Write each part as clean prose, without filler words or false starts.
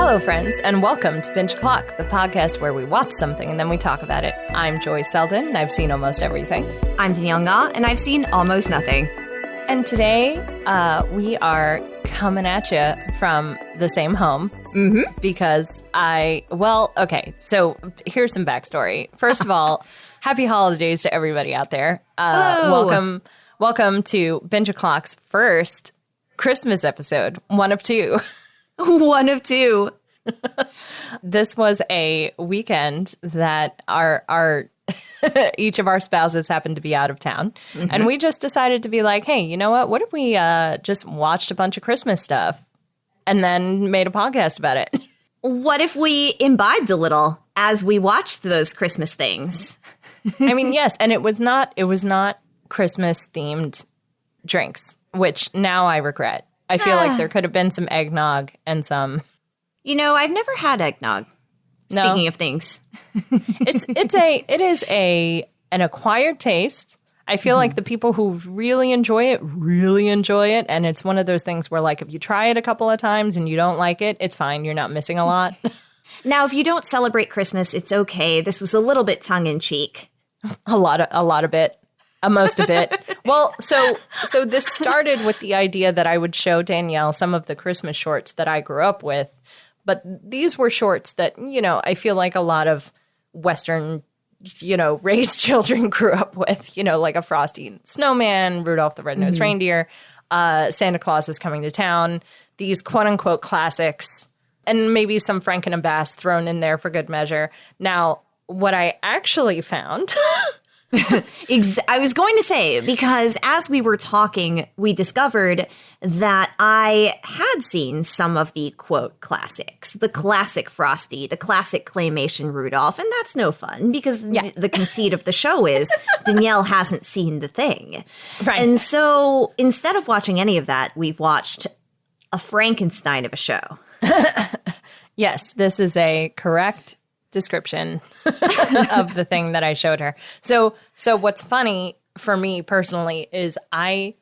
Hello, friends, and welcome to Binge, the podcast where we watch something and then we talk about it. I'm Joy Selden, and I've seen almost everything. I'm Danielle, and I've seen almost nothing. And today, we are coming at you from the same home because so here's some backstory. First of all, happy holidays to everybody out there. Welcome to Binge O'Clock's first Christmas episode, one of two. One of two. This was a weekend that our each of our spouses happened to be out of town. And we just decided to be like, hey, you know what? What if we just watched a bunch of Christmas stuff and then made a podcast about it? What if we imbibed a little as we watched those Christmas things? I mean, yes. And it was not Christmas themed drinks, which now I regret. I feel like there could have been some eggnog and some. You know, I've never had eggnog. Speaking of things, it is an acquired taste. I feel like the people who really enjoy it, and it's one of those things where, like, if you try it a couple of times and you don't like it, it's fine. You're not missing a lot. Now, if you don't celebrate Christmas, it's okay. This was a little bit tongue in cheek. Most a bit. Well, so this started with the idea that I would show Danielle some of the Christmas shorts that I grew up with. But these were shorts that, you know, I feel like a lot of Western, you know, raised children grew up with, you know, like a Frosty Snowman, Rudolph the Red-Nosed Reindeer, Santa Claus is Coming to Town, these quote-unquote classics, and maybe some Franken and Bass thrown in there for good measure. Now, what I actually found... I was going to say, because as we were talking, we discovered that I had seen some of the, quote, classics. The classic Frosty, the classic claymation Rudolph, and that's no fun because the conceit of the show is Danielle hasn't seen the thing. Right. And so instead of watching any of that, we've watched a Frankenstein of a show. Yes, this is a correct description of the thing that I showed her. So what's funny for me personally is I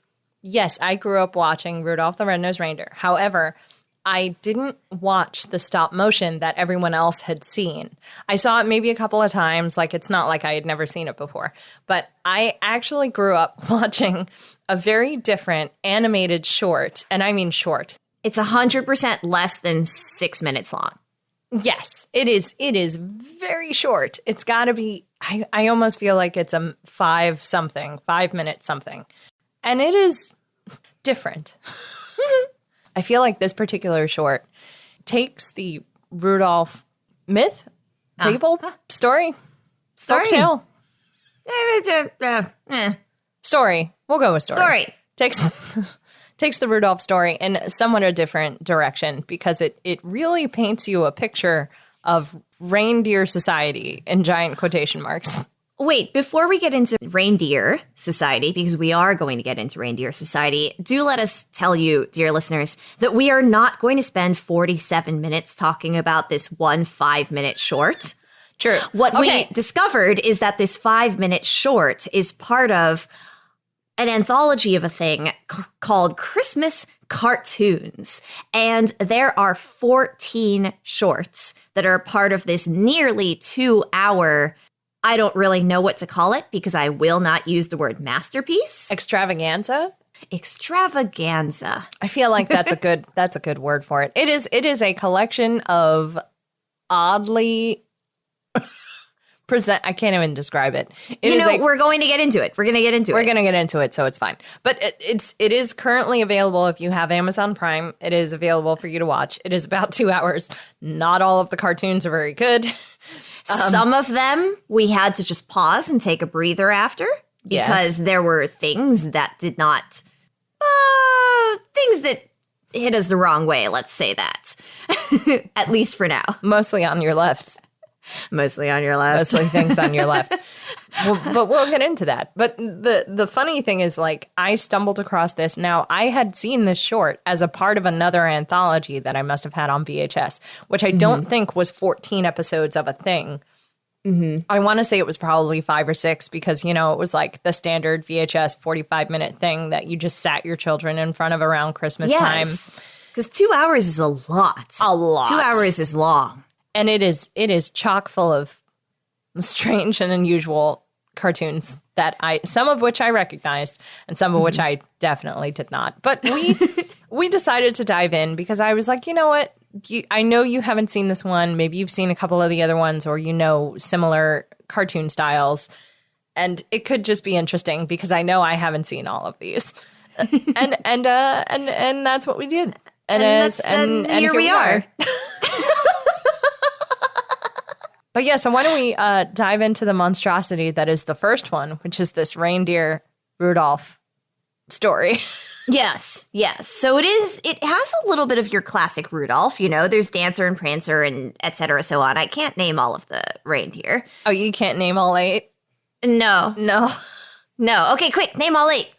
grew up watching Rudolph the Red-Nosed Reindeer. However, I didn't watch the stop motion that everyone else had seen. I saw it maybe a couple of times. Like, it's not like I had never seen it before. But I actually grew up watching a very different animated short, and I mean short. It's 100% less than 6 minutes long. Yes, it is. It is very short. It's got to be, I almost feel like it's a 5 minute something. And it is different. I feel like this particular short takes the Rudolph myth, fable, story. Folktale. Story. We'll go with story. Takes the Rudolph story in somewhat a different direction because it really paints you a picture of reindeer society in giant quotation marks. Wait, before we get into reindeer society, because we are going to get into reindeer society, do let us tell you, dear listeners, that we are not going to spend 47 minutes talking about this one 5-minute short. True. What we discovered is that this 5-minute short is part of an anthology of a thing called Christmas Cartoons. And there are 14 shorts that are part of this nearly 2-hour, I don't really know what to call it because I will not use the word masterpiece. Extravaganza? Extravaganza. I feel like that's a good word for it. It is a collection of oddly I can't even describe it. We're going to get into it. We're going to get into it, so it's fine. But it is currently available if you have Amazon Prime. It is available for you to watch. It is about 2 hours. Not all of the cartoons are very good. Some of them we had to just pause and take a breather after because there were things that did not, things that hit us the wrong way. Let's say that, at least for now. Mostly on your left. Mostly on your left. Mostly things on your left. But we'll get into that. But the funny thing is, like, I stumbled across this. Now, I had seen this short as a part of another anthology that I must have had on VHS, which I don't think was 14 episodes of a thing. I want to say it was probably 5 or 6 because, you know, it was like the standard VHS 45-minute thing that you just sat your children in front of around Christmas time. Because 2 hours is a lot. A lot. 2 hours is long. And it is chock full of strange and unusual cartoons that some of which I recognized and some of which I definitely did not. But we decided to dive in because I was like, you know what? I know you haven't seen this one. Maybe you've seen a couple of the other ones, or you know similar cartoon styles. And it could just be interesting because I know I haven't seen all of these. and that's what we did. And here we are. But yeah, so why don't we dive into the monstrosity that is the first one, which is this reindeer Rudolph story. Yes. So it has a little bit of your classic Rudolph. You know, there's Dancer and Prancer and et cetera, so on. I can't name all of the reindeer. Oh, you can't name all 8? No. Okay, quick, name all 8.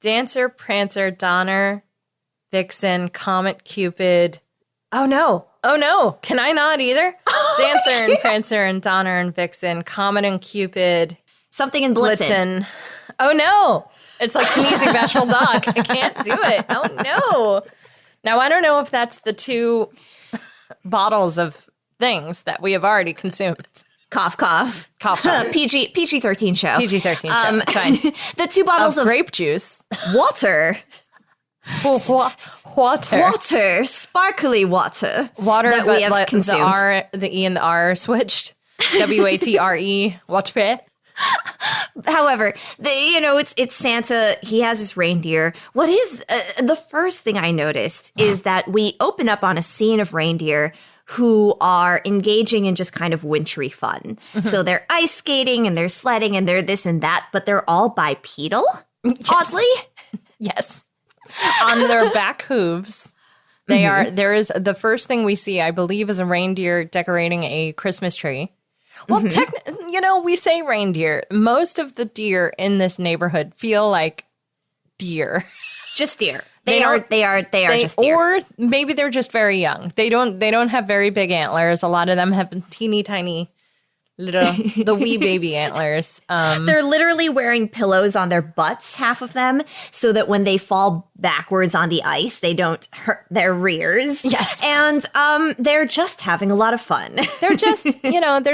Dancer, Prancer, Donner, Vixen, Comet, Cupid. Oh no. Can I not either? Dancer and Prancer and Donner and Vixen, Comet and Cupid. Something in Blitzen. Oh no. It's like sneezing bashful dog. I can't do it. Oh no. Now I don't know if that's the 2 bottles of things that we have already consumed. Cough. PG-13 show. PG-13 show. Fine. The 2 bottles of grape juice. Water. Water. Sparkly water. Water that we have consumed. The E and the R are switched. WATRE. Water. However, it's Santa. He has his reindeer. What is the first thing I noticed is that we open up on a scene of reindeer who are engaging in just kind of wintry fun. Mm-hmm. So they're ice skating and they're sledding and they're this and that, but they're all bipedal, oddly. Yes. On their back hooves. There is the first thing we see, I believe, is a reindeer decorating a Christmas tree. Well, we say reindeer. Most of the deer in this neighborhood feel like deer. Just deer. They are just deer. Or maybe they're just very young. They don't have very big antlers. A lot of them have teeny tiny the wee baby antlers. They're literally wearing pillows on their butts, half of them, so that when they fall backwards on the ice, they don't hurt their rears. Yes. And they're just having a lot of fun. They're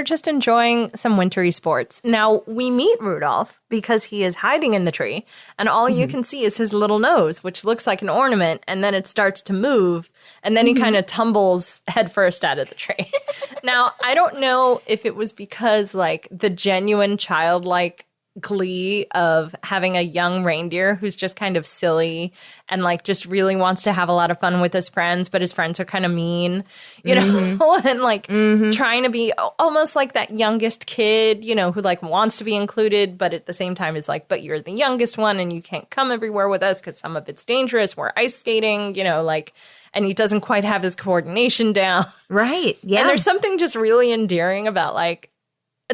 just enjoying some wintry sports. Now, we meet Rudolph because he is hiding in the tree, and all you can see is his little nose, which looks like an ornament, and then it starts to move, and then he kind of tumbles headfirst out of the tree. Now, I don't know if it was because, like, the genuine childlike glee of having a young reindeer who's just kind of silly and, like, just really wants to have a lot of fun with his friends, but his friends are kind of mean, you know, and, like, trying to be almost like that youngest kid, you know, who, like, wants to be included, but at the same time is like, but you're the youngest one and you can't come everywhere with us because some of it's dangerous. We're ice skating, you know, like... And he doesn't quite have his coordination down. Right, yeah. And there's something just really endearing about, like,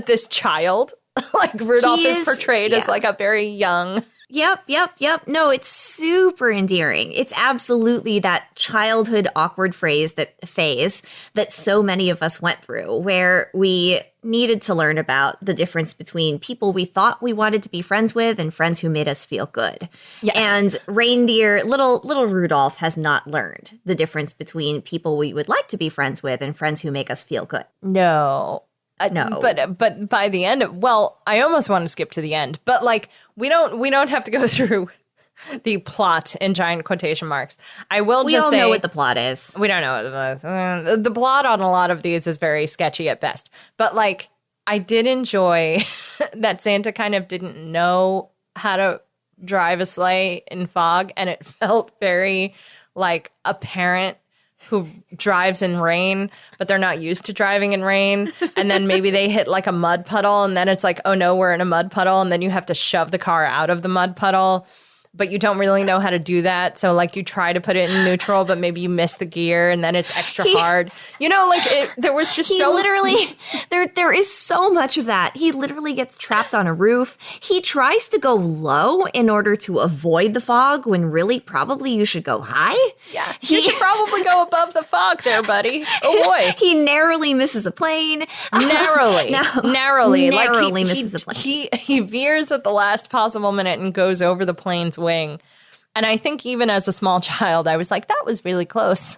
this child. Like, Rudolph is portrayed as, like, a very young... Yep. No, it's super endearing. It's absolutely that childhood awkward phase that so many of us went through, where we needed to learn about the difference between people we thought we wanted to be friends with and friends who made us feel good. Yes. And reindeer, little Rudolph has not learned the difference between people we would like to be friends with and friends who make us feel good. No. No. But by the end, I almost want to skip to the end. But, like, we don't have to go through the plot in giant quotation marks. I will we just all say... know what the plot is. We don't know what it is. The plot on a lot of these is very sketchy at best. But, like, I did enjoy that Santa kind of didn't know how to drive a sleigh in fog. And it felt very like a parent who drives in rain, but they're not used to driving in rain. And then maybe they hit like a mud puddle and then it's like, oh no, we're in a mud puddle. And then you have to shove the car out of the mud puddle, but you don't really know how to do that. So like you try to put it in neutral, but maybe you miss the gear and then it's extra hard. You know, like there was just literally, there is so much of that. He literally gets trapped on a roof. He tries to go low in order to avoid the fog when really probably you should go high. Yeah, you should probably go above the fog there, buddy. Oh boy. He narrowly misses a plane. Narrowly misses a plane. He veers at the last possible minute and goes over the plane's wing. And I think even as a small child, I was like, that was really close.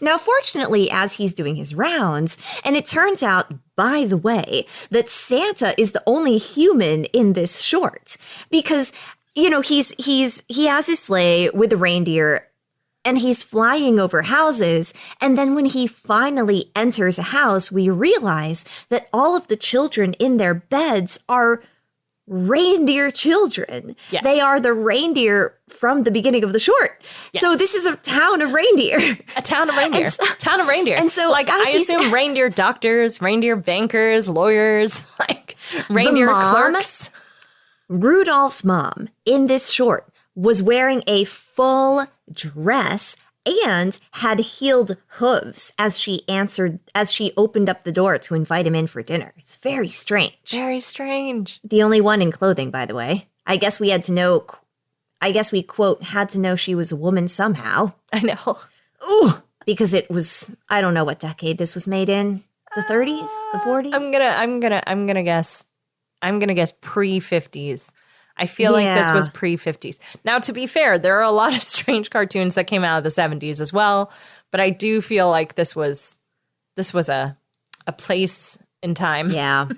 Now, fortunately, as he's doing his rounds, and it turns out, by the way, that Santa is the only human in this short because, you know, he has his sleigh with the reindeer and he's flying over houses. And then when he finally enters a house, we realize that all of the children in their beds are reindeer children. Yes. They are the reindeer from the beginning of the short. Yes. So this is a town of reindeer. A town of reindeer. Town of reindeer. And so like, I assume reindeer doctors, reindeer bankers, lawyers, like reindeer clerks. Rudolph's mom in this short was wearing a full dress and had heeled hooves as she opened up the door to invite him in for dinner. It's very strange. Very strange. The only one in clothing, by the way. I guess we, quote, had to know she was a woman somehow. I know. Ooh, because it was, I don't know what decade this was made in. The 30s? The 40s? I'm gonna guess. I'm gonna guess pre-50s. I feel like this was pre-50s. Now, to be fair, there are a lot of strange cartoons that came out of the 70s as well, but I do feel like this was a place in time. Yeah.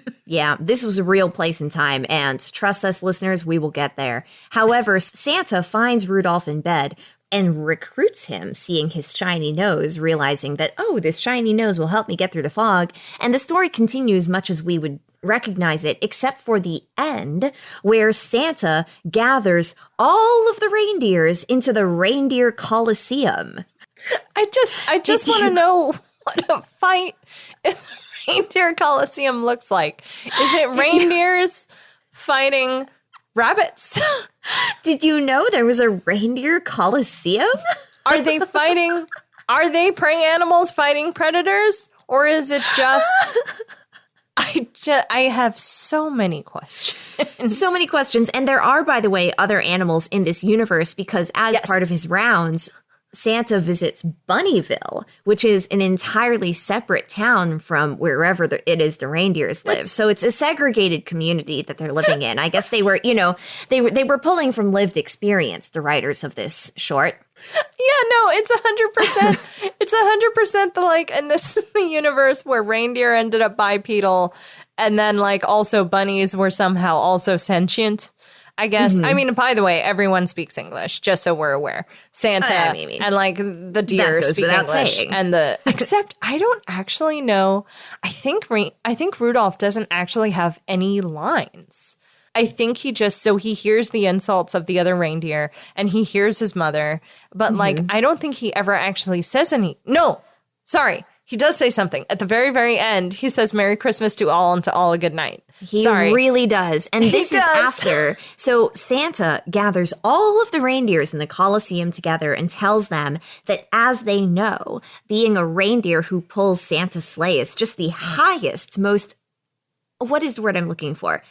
This was a real place in time, and trust us, listeners, we will get there. However, Santa finds Rudolph in bed and recruits him, seeing his shiny nose, realizing that, oh, this shiny nose will help me get through the fog. And the story continues much as we would recognize it, except for the end, where Santa gathers all of the reindeers into the Reindeer Coliseum. I just want to know what a fight in the Reindeer Coliseum looks like. Is it reindeers fighting rabbits? Did you know there was a Reindeer Coliseum? Are they prey animals fighting predators? Or is it just... I have so many questions. So many questions. And there are, by the way, other animals in this universe because as part of his rounds, Santa visits Bunnyville, which is an entirely separate town from wherever it is the reindeers live. So it's a segregated community that they're living in. I guess they were, they were pulling from lived experience, the writers of this short. Yeah, no, it's 100%. It's 100% and this is the universe where reindeer ended up bipedal, and then also bunnies were somehow also sentient, I guess. Mm-hmm. I mean, by the way, everyone speaks English, just so we're aware. Santa and the deer speak English, saying. Except I don't actually know. I think Rudolph doesn't actually have any lines. I think he hears the insults of the other reindeer and he hears his mother, but I don't think he ever actually says any. No, sorry. He does say something at the very, very end. He says, "Merry Christmas to all and to all a good night." He really does. And this is after. So Santa gathers all of the reindeers in the Colosseum together and tells them that as they know, being a reindeer who pulls Santa's sleigh is just the highest, most, what is the word I'm looking for?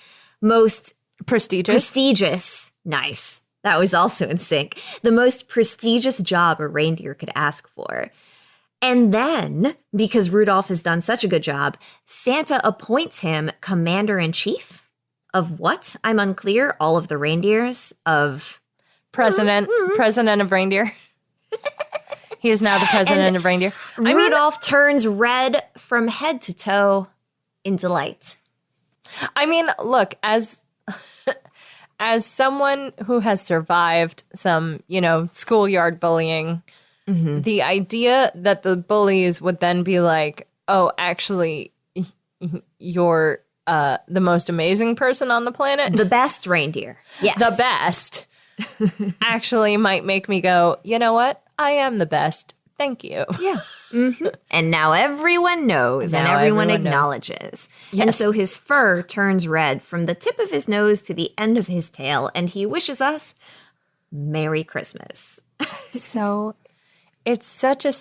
Most prestigious. Nice. That was also in sync. The most prestigious job a reindeer could ask for. And then, because Rudolph has done such a good job, Santa appoints him commander-in-chief of what? I'm unclear. All of the reindeers of... President of reindeer. He is now the president of reindeer. Rudolph turns red from head to toe in delight. I mean, look, as someone who has survived some, schoolyard bullying, the idea that the bullies would then be like, "Oh, actually, you're the most amazing person on the planet, the best reindeer, yes, the best," actually might make me go, "You know what? I am the best. Thank you." Yeah. Mm-hmm. And now everyone knows and everyone acknowledges. Yes. And so his fur turns red from the tip of his nose to the end of his tail, and he wishes us Merry Christmas. So it's such a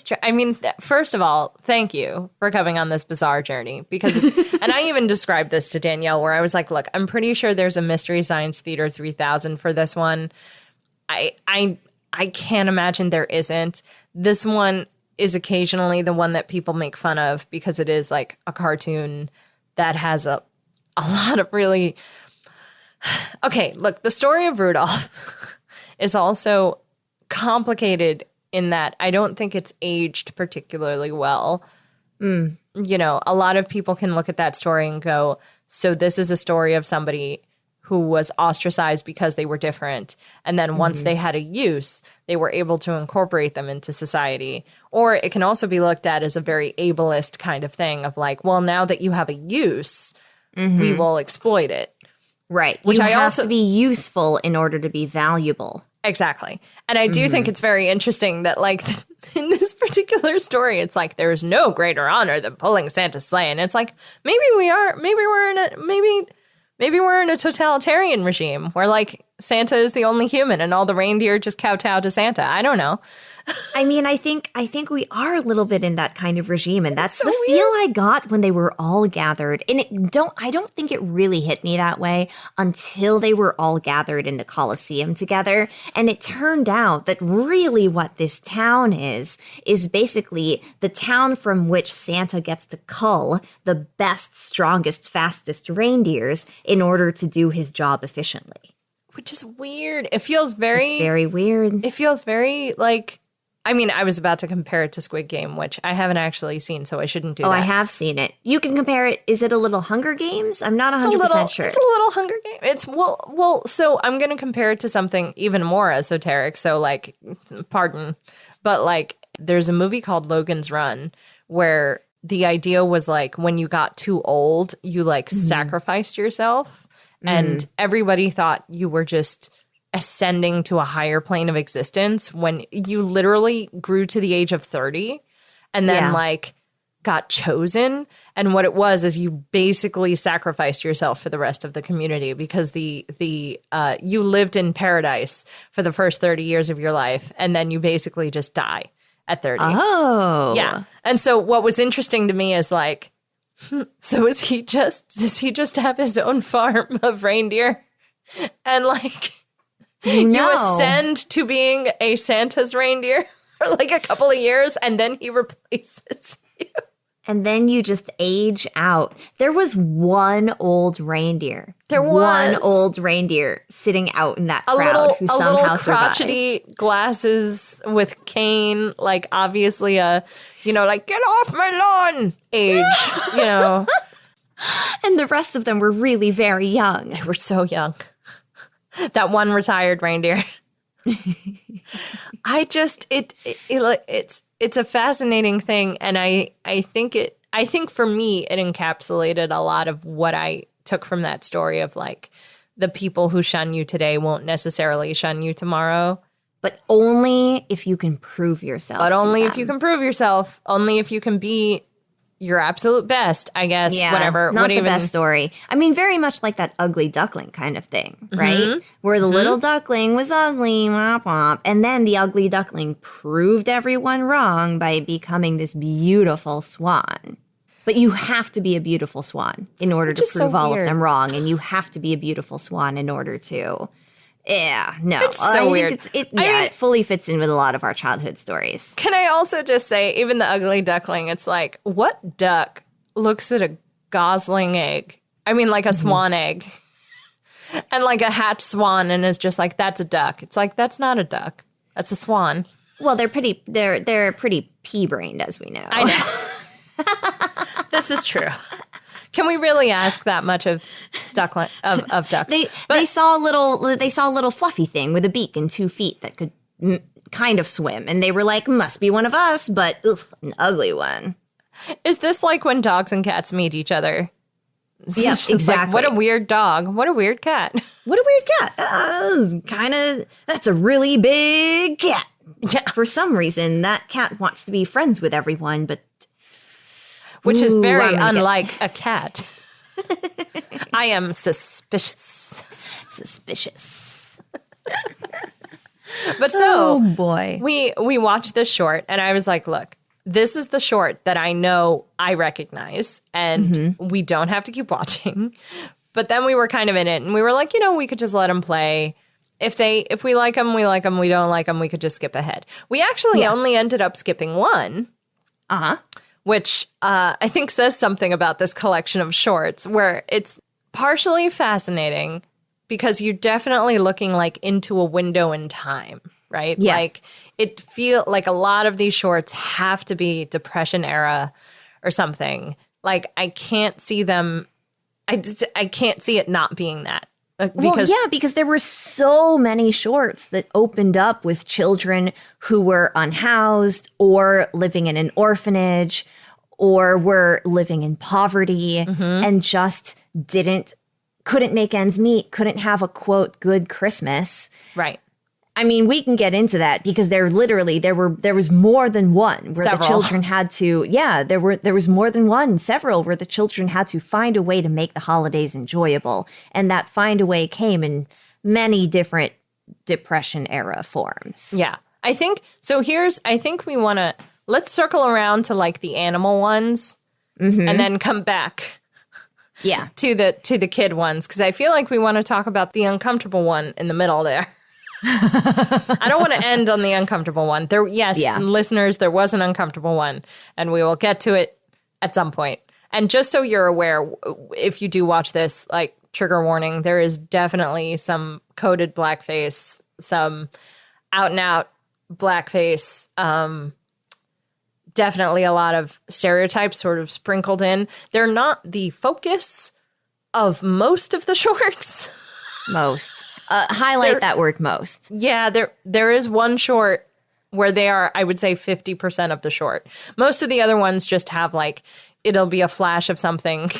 first of all, thank you for coming on this bizarre journey because, and I even described this to Danielle where I was like, look, I'm pretty sure there's a Mystery Science Theater 3000 for this one. I can't imagine there isn't. This one is occasionally the one that people make fun of because it is like a cartoon that has a lot of really... Okay, look, the story of Rudolph is also complicated in that I don't think it's aged particularly well. You know, a lot of people can look at that story and go, so this is a story of somebody who was ostracized because they were different. And then once they had a use, they were able to incorporate them into society. Or it can also be looked at as a very ableist kind of thing of like, well, now that you have a use, we will exploit it. Right. Which you I have also to be useful in order to be valuable. Exactly. And I do think it's very interesting that, like, in this particular story, it's like there's no greater honor than pulling Santa's sleigh. And it's like, maybe we're in a totalitarian regime where, like, Santa is the only human and all the reindeer just kowtow to Santa. I don't know. I mean, I think we are a little bit in that kind of regime, and that's so the weird. feel I got when they were all gathered. And I don't think it really hit me that way until they were all gathered in the Colosseum together. And it turned out that really what this town is basically the town from which Santa gets to cull the best, strongest, fastest reindeers in order to do his job efficiently. Which is weird. It feels very... It's very weird. It feels very, like... I mean, I was about to compare it to Squid Game, which I haven't actually seen, so I shouldn't do that. Oh, I have seen it. You can compare it. Is it a little Hunger Games? I'm not 100% sure. It's a little Hunger Game. It's, well, so I'm going to compare it to something even more esoteric, so, like, pardon. But, like, there's a movie called Logan's Run where the idea was, like, when you got too old, you, like, sacrificed yourself, and everybody thought you were just ascending to a higher plane of existence when you literally grew to the age of 30 and then like got chosen. And what it was is you basically sacrificed yourself for the rest of the community because you lived in paradise for the first 30 years of your life. And then you basically just die at 30. Oh. Yeah. And so what was interesting to me is like, so does he just have his own farm of reindeer? And like, you ascend to being a Santa's reindeer for like a couple of years, and then he replaces you. And then you just age out. There was one old reindeer. One old reindeer sitting out in that crowd who somehow survived. Crotchety glasses with cane, like obviously like get off my lawn age, And the rest of them were really very young. They were so young. That one retired reindeer. It's a fascinating thing, and I think for me it encapsulated a lot of what I took from that story of like the people who shun you today won't necessarily shun you tomorrow. But only if you can prove yourself. But only if you can prove yourself. Only if you can be your absolute best, I guess. Yeah, whatever. Not the best story. I mean, very much like that ugly duckling kind of thing, right? Where the little duckling was ugly, womp womp, and then the ugly duckling proved everyone wrong by becoming this beautiful swan. But you have to be a beautiful swan in order to prove all of them wrong, and you have to be a beautiful swan in order to... Yeah, no. It's so weird. It fully fits in with a lot of our childhood stories. Can I also just say, even the ugly duckling, it's like, what duck looks at a gosling egg? I mean, like a swan egg. And like a hatched swan and is just like, that's a duck. It's like, that's not a duck. That's a swan. Well, they're pretty pea-brained, as we know. I know. This is true. Can we really ask that much of ducks? They saw a little fluffy thing with a beak and 2 feet that could kind of swim, and they were like, "Must be one of us," but an ugly one. Is this like when dogs and cats meet each other? Yeah, exactly. Like, what a weird dog. What a weird cat. What a weird cat. That's a really big cat. Yeah. For some reason, that cat wants to be friends with everyone, but. Which is very unlike a cat. I am suspicious. But so, oh boy, we watched this short, and I was like, look, this is the short that I know I recognize, and we don't have to keep watching. But then we were kind of in it, and we were like, we could just let them play. If we like them, we like them. We don't like them, we could just skip ahead. We actually only ended up skipping one. Which I think says something about this collection of shorts, where it's partially fascinating, because you're definitely looking like into a window in time, right? Yeah. Like it feel like a lot of these shorts have to be Depression era or something. Like I can't see them. I can't see it not being that. Because there were so many shorts that opened up with children who were unhoused or living in an orphanage or were living in poverty and just couldn't make ends meet, couldn't have a quote good Christmas. Right. I mean, we can get into that because there was more than one where the children had to, there was more than one, several where the children had to find a way to make the holidays enjoyable. And that find a way came in many different Depression era forms. Yeah. I think let's circle around to like the animal ones and then come back to the kid ones. Cause I feel like we want to talk about the uncomfortable one in the middle there. I don't want to end on the uncomfortable one. Listeners, there was an uncomfortable one, and we will get to it at some point. And just so you're aware, if you do watch this, like trigger warning, there is definitely some coded blackface, some out and out blackface, definitely a lot of stereotypes sort of sprinkled in. They're not the focus of most of the shorts. Most. Highlight that word most. Yeah, there is one short where they are, I would say, 50% of the short. Most of the other ones just have like, it'll be a flash of something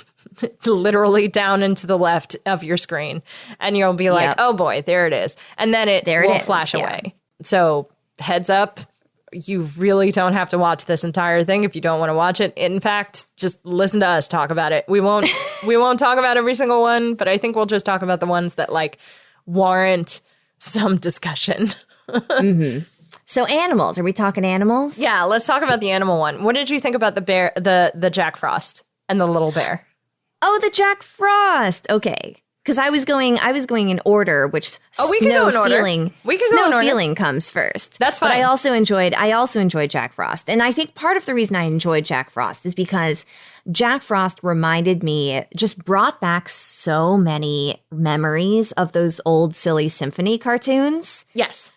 literally down into the left of your screen. And you'll be like, oh boy, there it is. And then it will flash away. So heads up, you really don't have to watch this entire thing if you don't want to watch it. In fact, just listen to us talk about it. We won't talk about every single one, but I think we'll just talk about the ones that like warrant some discussion. So animals, are we talking animals? Yeah, let's talk about the animal one. What did you think about the bear, the Jack Frost and the little bear? Oh, the Jack Frost. Okay. Because I was going in order, which we can go in order. Snow Feeling comes first. That's fine. But I also enjoyed Jack Frost. And I think part of the reason I enjoyed Jack Frost is because Jack Frost just brought back so many memories of those old silly symphony cartoons. Yes.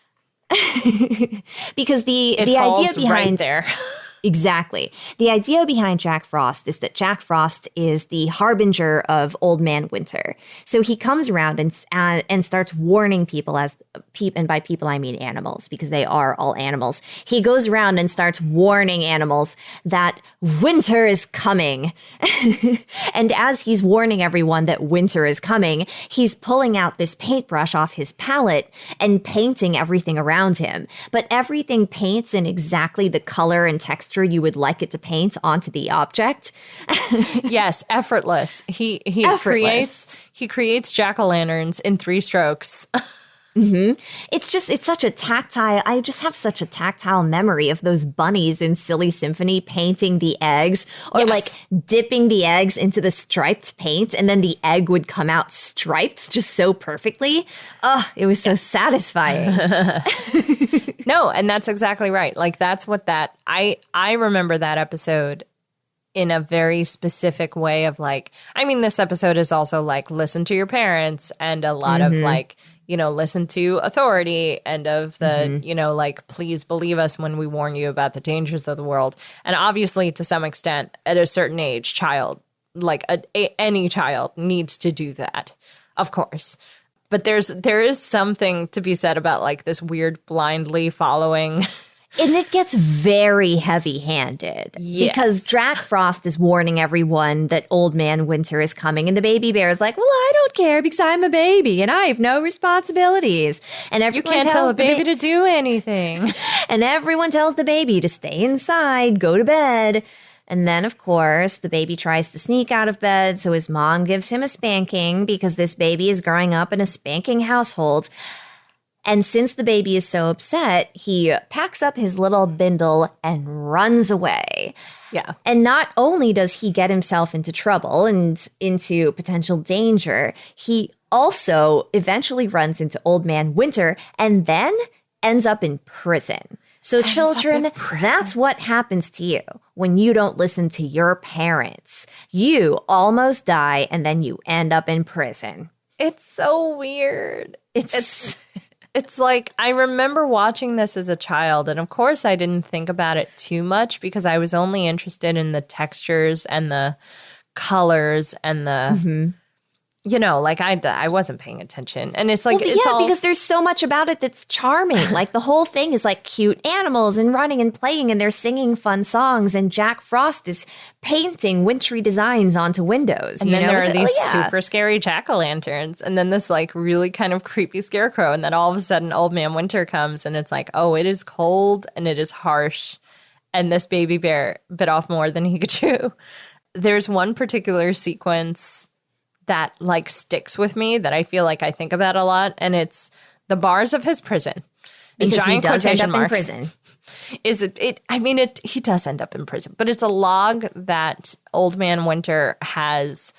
Because the idea behind right there. Exactly. The idea behind Jack Frost is that Jack Frost is the harbinger of Old Man Winter. So he comes around and starts warning people, and by people I mean animals, because they are all animals. He goes around and starts warning animals that winter is coming. And as he's warning everyone that winter is coming, he's pulling out this paintbrush off his palette and painting everything around him. But everything paints in exactly the color and texture you would like it to paint onto the object. Yes, effortless. He creates jack-o'-lanterns in 3 strokes. It's such a tactile. I just have such a tactile memory of those bunnies in Silly Symphony painting the eggs, or like dipping the eggs into the striped paint, and then the egg would come out striped just so perfectly. Oh, it was so satisfying. No, and that's exactly right. Like that's what I remember that episode in a very specific way of like, I mean, this episode is also like listen to your parents and a lot of like, listen to authority and of the, like, please believe us when we warn you about the dangers of the world. And obviously, to some extent, at a certain age, any child needs to do that, of course. But there is something to be said about like this weird blindly following. And it gets very heavy-handed because Jack Frost is warning everyone that Old Man Winter is coming, and the baby bear is like, well, I don't care because I'm a baby and I have no responsibilities. And everyone you can't tell a baby to do anything. And everyone tells the baby to stay inside, go to bed. And then, of course, the baby tries to sneak out of bed, so his mom gives him a spanking because this baby is growing up in a spanking household. And since the baby is so upset, he packs up his little bindle and runs away. Yeah. And not only does he get himself into trouble and into potential danger, he also eventually runs into Old Man Winter and then ends up in prison. So children, that's what happens to you when you don't listen to your parents. You almost die and then you end up in prison. It's so weird. It's It's like, I remember watching this as a child, and of course I didn't think about it too much because I was only interested in the textures and the colors and the, like I wasn't paying attention. And it's like, it's all. because there's so much about it that's charming. Like the whole thing is like cute animals and running and playing, and they're singing fun songs, and Jack Frost is painting wintry designs onto windows. And then there are these super scary jack-o'-lanterns, and then this like really kind of creepy scarecrow, and then all of a sudden Old Man Winter comes, and it's like, oh, it is cold and it is harsh, and this baby bear bit off more than he could chew. There's one particular sequence that like sticks with me that I feel like I think about a lot, and it's the bars of his prison. Because he does end up in prison. He does end up in prison, but it's a log that Old Man Winter has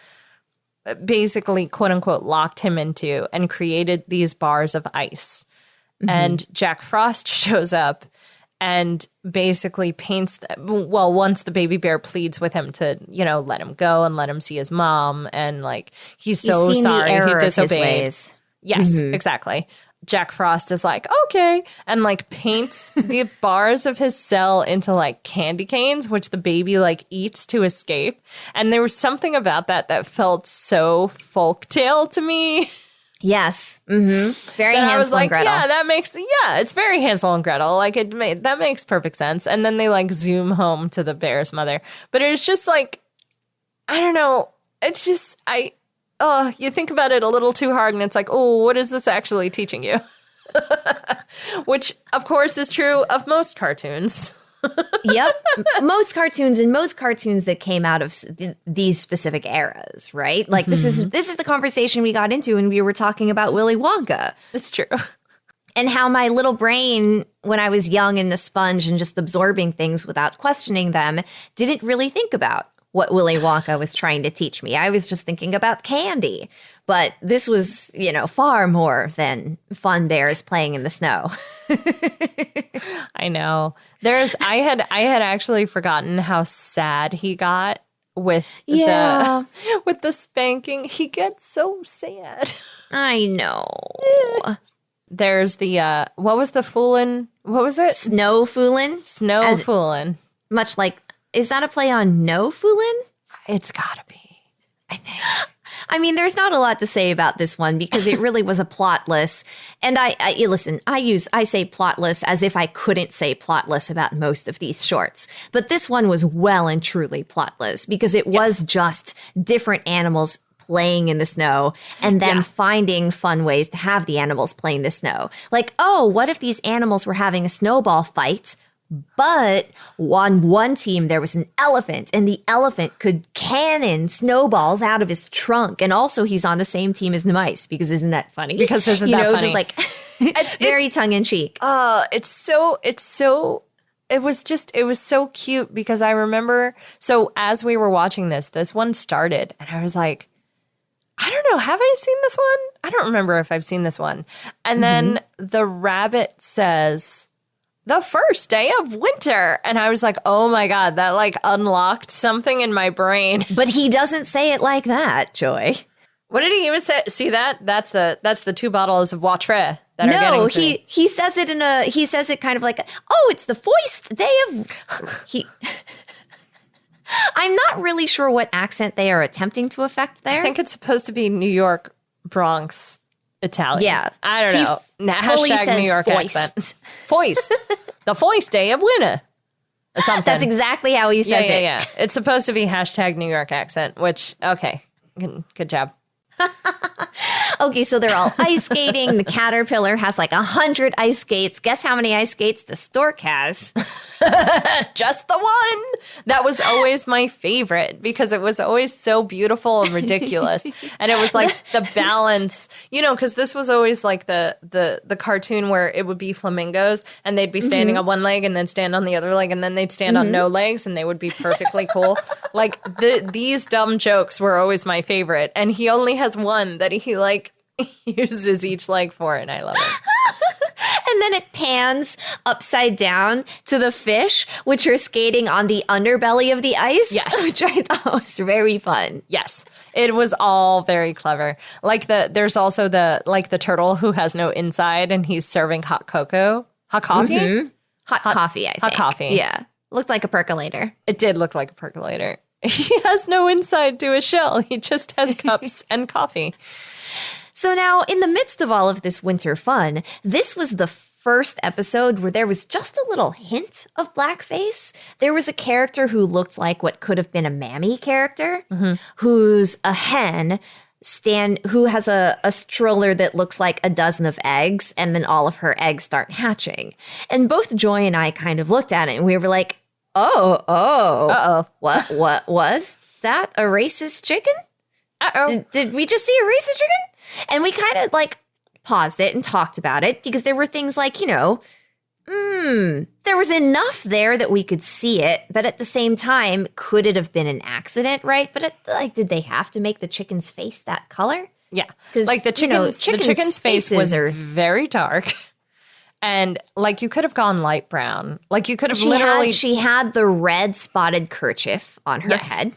basically, quote unquote, locked him into and created these bars of ice. And Jack Frost shows up and basically paints, once the baby bear pleads with him to, let him go and let him see his mom. And like, he's so sorry he disobeyed. Yes, exactly. Jack Frost is like, okay, and like paints the bars of his cell into like candy canes, which the baby like eats to escape. And there was something about that felt so folktale to me. Yes. Very Hansel and Gretel. Yeah, it's very Hansel and Gretel. Like that makes perfect sense. And then they like zoom home to the bear's mother. But it's just like, I don't know. It's just, you think about it a little too hard and it's like, oh, what is this actually teaching you? Which, of course, is true of most cartoons. Yep. Most cartoons that came out of these specific eras, right? Like this is the conversation we got into when we were talking about Willy Wonka. It's true. And how my little brain, when I was young and the sponge and just absorbing things without questioning them, didn't really think about what Willy Wonka was trying to teach me. I was just thinking about candy. But this was, far more than fun bears playing in the snow. I know. I had actually forgotten how sad he got with the spanking. He gets so sad. I know. There's the what was the foolin'? What was it? Snow foolin'? Snow foolin'. Much like, is that a play on no foolin'? It's gotta be, I think. I mean, there's not a lot to say about this one because it really was a plotless. And I listen, I say plotless as if I couldn't say plotless about most of these shorts. But this one was well and truly plotless because it was just different animals playing in the snow and then finding fun ways to have the animals play in the snow. Like, oh, what if these animals were having a snowball fight? But on one team, there was an elephant, and the elephant could cannon snowballs out of his trunk. And also, he's on the same team as the mice, because isn't that funny? Because isn't that funny? Just like it's very tongue in cheek. It was so cute because I remember. So as we were watching this one started, and I was like, I don't know, have I seen this one? I don't remember if I've seen this one. And then the rabbit says, the first day of winter. And I was like, oh my God, that like unlocked something in my brain. But he doesn't say it like that, Joy. What did he even say? See that? That's the 2 bottles of Watre that are getting to me. he says it he says it kind of like, oh, it's the first day of I'm not really sure what accent they are attempting to affect there. I think it's supposed to be New York, Bronx, Italian. Yeah. I don't know. Hashtag New York accent. Foist. The foist day of winter. Or something. That's exactly how he says it. Yeah. It's supposed to be hashtag New York accent, which, okay. Good job. Okay, so they're all ice skating. The caterpillar has like 100 ice skates. Guess how many ice skates the stork has? Just the one. That was always my favorite because it was always so beautiful and ridiculous. And it was like the balance, because this was always like the cartoon where it would be flamingos and they'd be standing on one leg and then stand on the other leg and then they'd stand on no legs and they would be perfectly cool. Like these dumb jokes were always my favorite. And he only has one that he like uses each leg for, and I love it. And then it pans upside down to the fish, which are skating on the underbelly of the ice. Yes. Which I thought was very fun. Yes. It was all very clever. Like there's also the turtle who has no inside and he's serving hot coffee. Hot coffee, I think. Hot coffee. Yeah. Looked like a percolator. It did look like a percolator. He has no inside to his shell. He just has cups and coffee. So now, in the midst of all of this winter fun, this was the first episode where there was just a little hint of blackface. There was a character who looked like what could have been a mammy character, who's a hen who has a stroller that looks like a dozen of eggs, and then all of her eggs start hatching. And both Joy and I kind of looked at it, and we were like, uh-oh. What was that? A racist chicken? Uh-oh. Did we just see a racist chicken? And we kind of like paused it and talked about it because there were things like, there was enough there that we could see it, but at the same time, could it have been an accident, right? But did they have to make the chicken's face that color? Yeah, like the chicken's face was very dark, and like you could have gone light brown. Like you could have she had the red spotted kerchief on her head.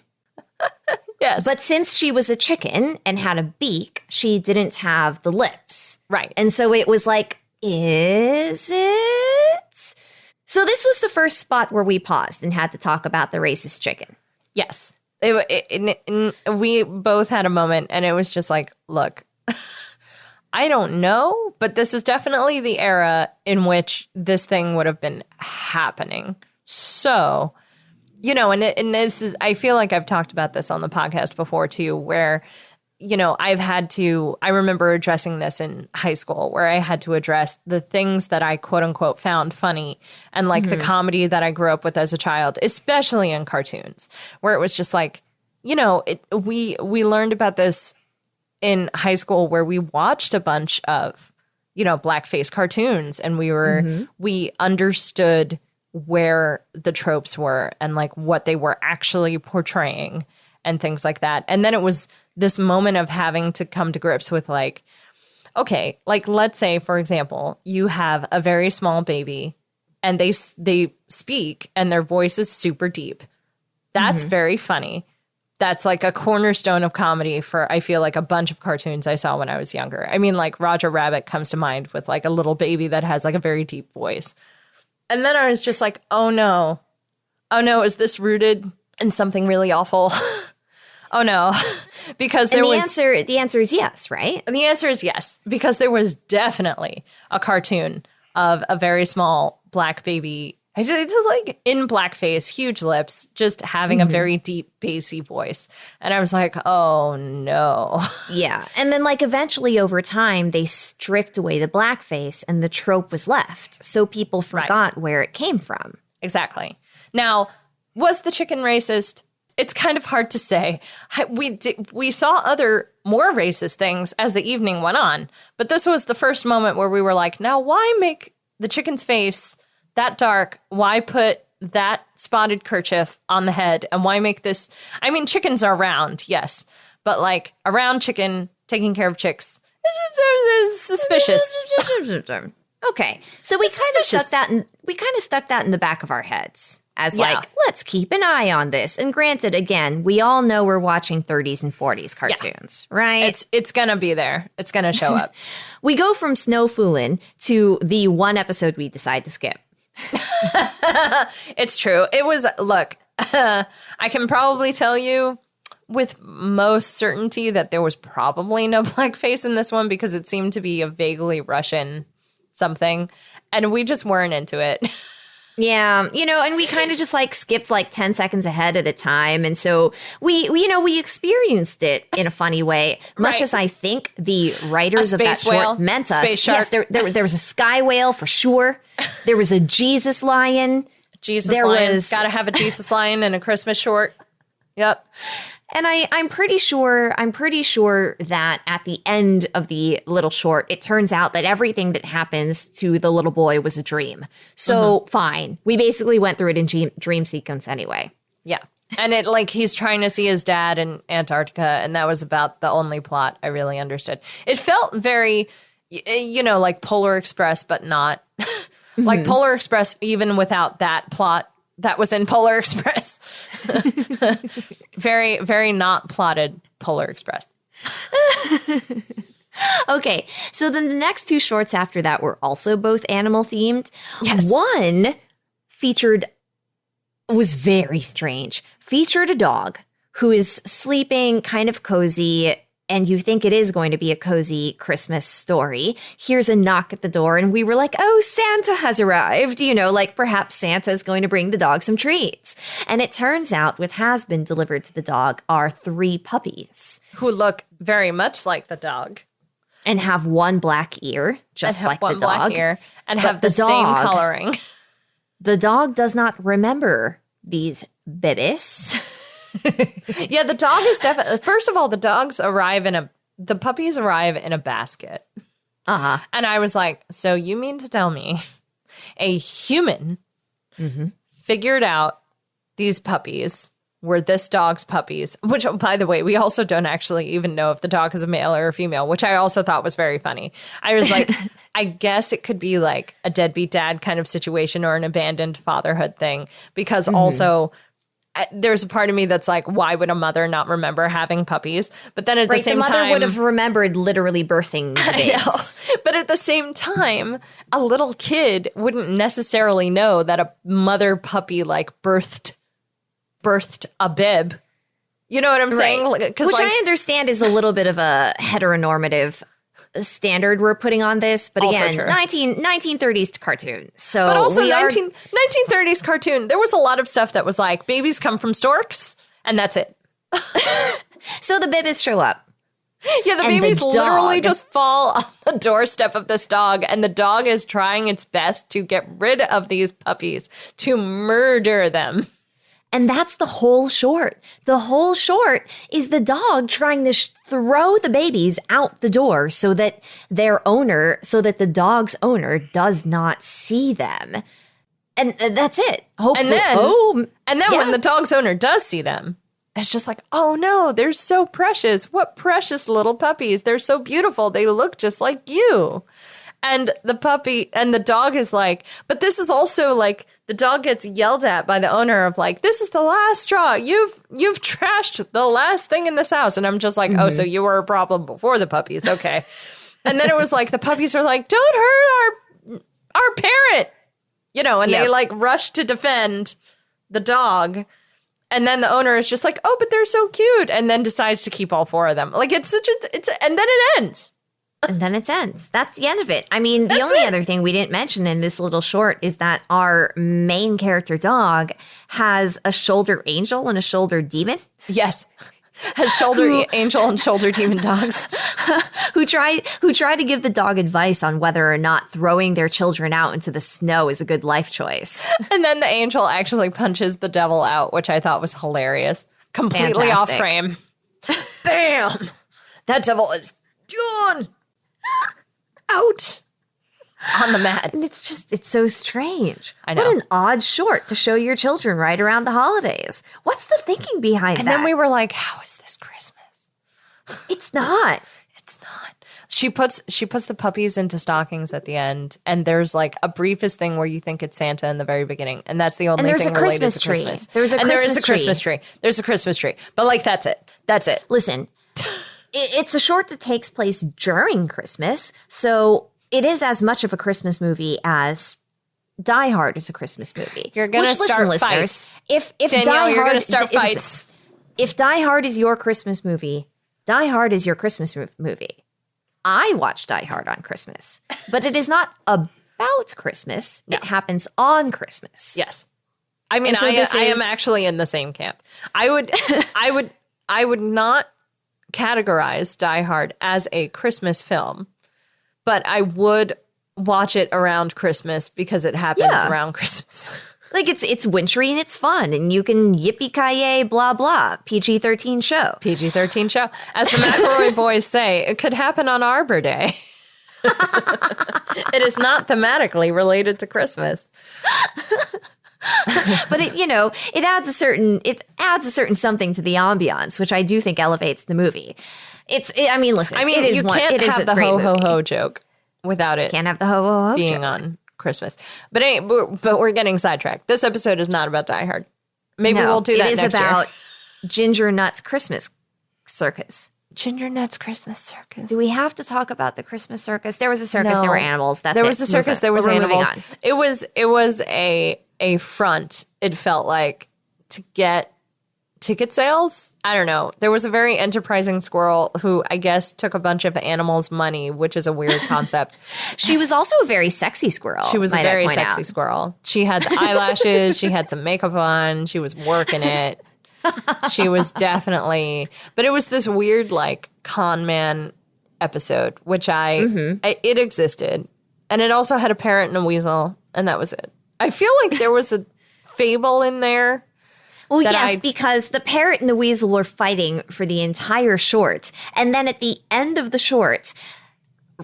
Yes. But since she was a chicken and had a beak, she didn't have the lips. Right. And so it was like, is it? So this was the first spot where we paused and had to talk about the racist chicken. Yes. We both had a moment and it was just like, look, I don't know, but this is definitely the era in which this thing would have been happening. So... and this is, I feel like I've talked about this on the podcast before too, where, I remember addressing this in high school where I had to address the things that I quote unquote found funny and like the comedy that I grew up with as a child, especially in cartoons, where it was just like, we learned about this in high school where we watched a bunch of, blackface cartoons and we understood where the tropes were and like what they were actually portraying and things like that. And then it was this moment of having to come to grips with like, okay, like let's say, for example, you have a very small baby and they speak and their voice is super deep. That's very funny. That's like a cornerstone of comedy for, I feel like, a bunch of cartoons I saw when I was younger. I mean, like Roger Rabbit comes to mind with like a little baby that has like a very deep voice. And then I was just like, oh no, is this rooted in something really awful? Oh no, because the answer is yes, right? And the answer is yes, because there was definitely a cartoon of a very small black baby. It's like in blackface, huge lips, just having a very deep, bassy voice. And I was like, oh, no. Yeah. And then like eventually over time, they stripped away the blackface and the trope was left. So people forgot where it came from. Exactly. Now, was the chicken racist? It's kind of hard to say. We saw other more racist things as the evening went on. But this was the first moment where we were like, now why make the chicken's face that dark? Why put that spotted kerchief on the head? And why make this? I mean, chickens are round, yes. But like a round chicken taking care of chicks is suspicious. Okay. So we kind of stuck that in the back of our heads as like, let's keep an eye on this. And granted, again, we all know we're watching 30s and 40s cartoons, right? It's going to be there. It's going to show up. We go from Snow Foolin' to the one episode we decide to skip. It's true. It was, look, I can probably tell you with most certainty that there was probably no blackface in this one because it seemed to be a vaguely Russian something. And we just weren't into it. Yeah, and we kind of just like skipped like 10 seconds ahead at a time. And so we experienced it in a funny way, much as I think the writers of that short meant us. Space shark. Yes, there was a sky whale for sure. There was a Jesus lion. Got to have a Jesus lion in a Christmas short. Yep. And I'm pretty sure that at the end of the little short, it turns out that everything that happens to the little boy was a dream. So fine. We basically went through it in dream sequence anyway. Yeah. And it like he's trying to see his dad in Antarctica. And that was about the only plot I really understood. It felt very you know, like Polar Express, but not like Polar Express, even without that plot that was in Polar Express. Very, very not plotted Polar Express. Okay, so then the next two shorts after that were also both animal themed. Yes. One was very strange. Featured a dog who is sleeping kind of cozy, and you think it is going to be a cozy Christmas story. Here's a knock at the door, and we were like, oh, Santa has arrived. You know, like perhaps Santa is going to bring the dog some treats. And it turns out what has been delivered to the dog are 3 puppies. Who look very much like the dog. And have one black ear, just like the dog. Black ear, and have the same dog, coloring. The dog does not remember these babies. Yeah, the dog is definitely. First of all, the puppies arrive in a basket. Uh-huh. And I was like, so you mean to tell me a human figured out these puppies were this dog's puppies, which, by the way, we also don't actually even know if the dog is a male or a female, which I also thought was very funny. I was like, I guess it could be like a deadbeat dad kind of situation or an abandoned fatherhood thing, because also there's a part of me that's like, why would a mother not remember having puppies? But then at the same time, the mother would have remembered literally birthing the babes. But at the same time, a little kid wouldn't necessarily know that a mother puppy like birthed a bib. You know what I'm saying? Which I understand is a little bit of a heteronormative standard we're putting on this. But again, 1930s cartoon. So but also 1930s cartoon, there was a lot of stuff that was like, babies come from storks, and that's it. So the babies show up. Yeah, the babies literally just fall on the doorstep of this dog, and the dog is trying its best to get rid of these puppies, to murder them. And that's the whole short. The whole short is the dog trying to throw the babies out the door so that the dog's owner does not see them. And that's it. Hopefully, and then when the dog's owner does see them, it's just like, oh no, they're so precious. What precious little puppies. They're so beautiful. They look just like you. And the dog is like, but this is also like, the dog gets yelled at by the owner of like, this is the last straw. You've trashed the last thing in this house. And I'm just like, oh, so you were a problem before the puppies. Okay. And then it was like, the puppies are like, don't hurt our parent, you know, and they like rush to defend the dog. And then the owner is just like, oh, but they're so cute. And then decides to keep all 4 of them. Like and then it ends. And then it ends. That's the end of it. I mean, the only other thing we didn't mention in this little short is that our main character dog has a shoulder angel and a shoulder demon. Yes. Has shoulder angel and shoulder demon dogs. who try to give the dog advice on whether or not throwing their children out into the snow is a good life choice. And then the angel actually punches the devil out, which I thought was hilarious. Completely Fantastic. off frame. Bam! That devil is done. Out on the mat. And it's so strange. I know. What an odd short to show your children right around the holidays. What's the thinking behind that? And then we were like, how is this Christmas? It's not. It's not. She puts the puppies into stockings at the end, and there's like a briefest thing where you think it's Santa in the very beginning, and that's the only thing related to Christmas. There is a Christmas tree. There's a Christmas tree. But like that's it. Listen. It's a short that takes place during Christmas, so it is as much of a Christmas movie as Die Hard is a Christmas movie. You're going to start fights. If Danielle, Die Hard, you're going to start fights. If Die Hard is your Christmas movie, Die Hard is your Christmas movie. I watch Die Hard on Christmas, but it is not about Christmas. No. It happens on Christmas. Yes. I mean, so I am actually in the same camp. I would not categorize Die Hard as a Christmas film, but I would watch it around Christmas because it happens around Christmas. Like it's wintry and it's fun and you can yippee-ki-yay, blah, blah. PG-13 show. PG-13 show. As the McElroy boys say, it could happen on Arbor Day. It is not thematically related to Christmas. But it adds a certain something to the ambiance, which I do think elevates the movie. Listen. I mean, you can't have the ho ho ho joke without it Can't have the ho ho ho being on Christmas. But we're getting sidetracked. This episode is not about Die Hard. Maybe we'll do that next year. It is about Ginger Nut's Christmas Circus. Ginger Nut's Christmas Circus. Do we have to talk about the Christmas circus? There was a circus. No. There were animals. That's there was a circus. There was animals. It was a front. It felt like to get ticket sales. I don't know. There was a very enterprising squirrel who I guess took a bunch of animals' money, which is a weird concept. She was also a very sexy squirrel. She was a very sexy squirrel. She had the eyelashes. She had some makeup on. She was working it. She was definitely, but it was this weird like con man episode, which it existed. And it also had a parrot and a weasel, and that was it. I feel like there was a fable in there. Well, yes, because the parrot and the weasel were fighting for the entire short. And then at the end of the short,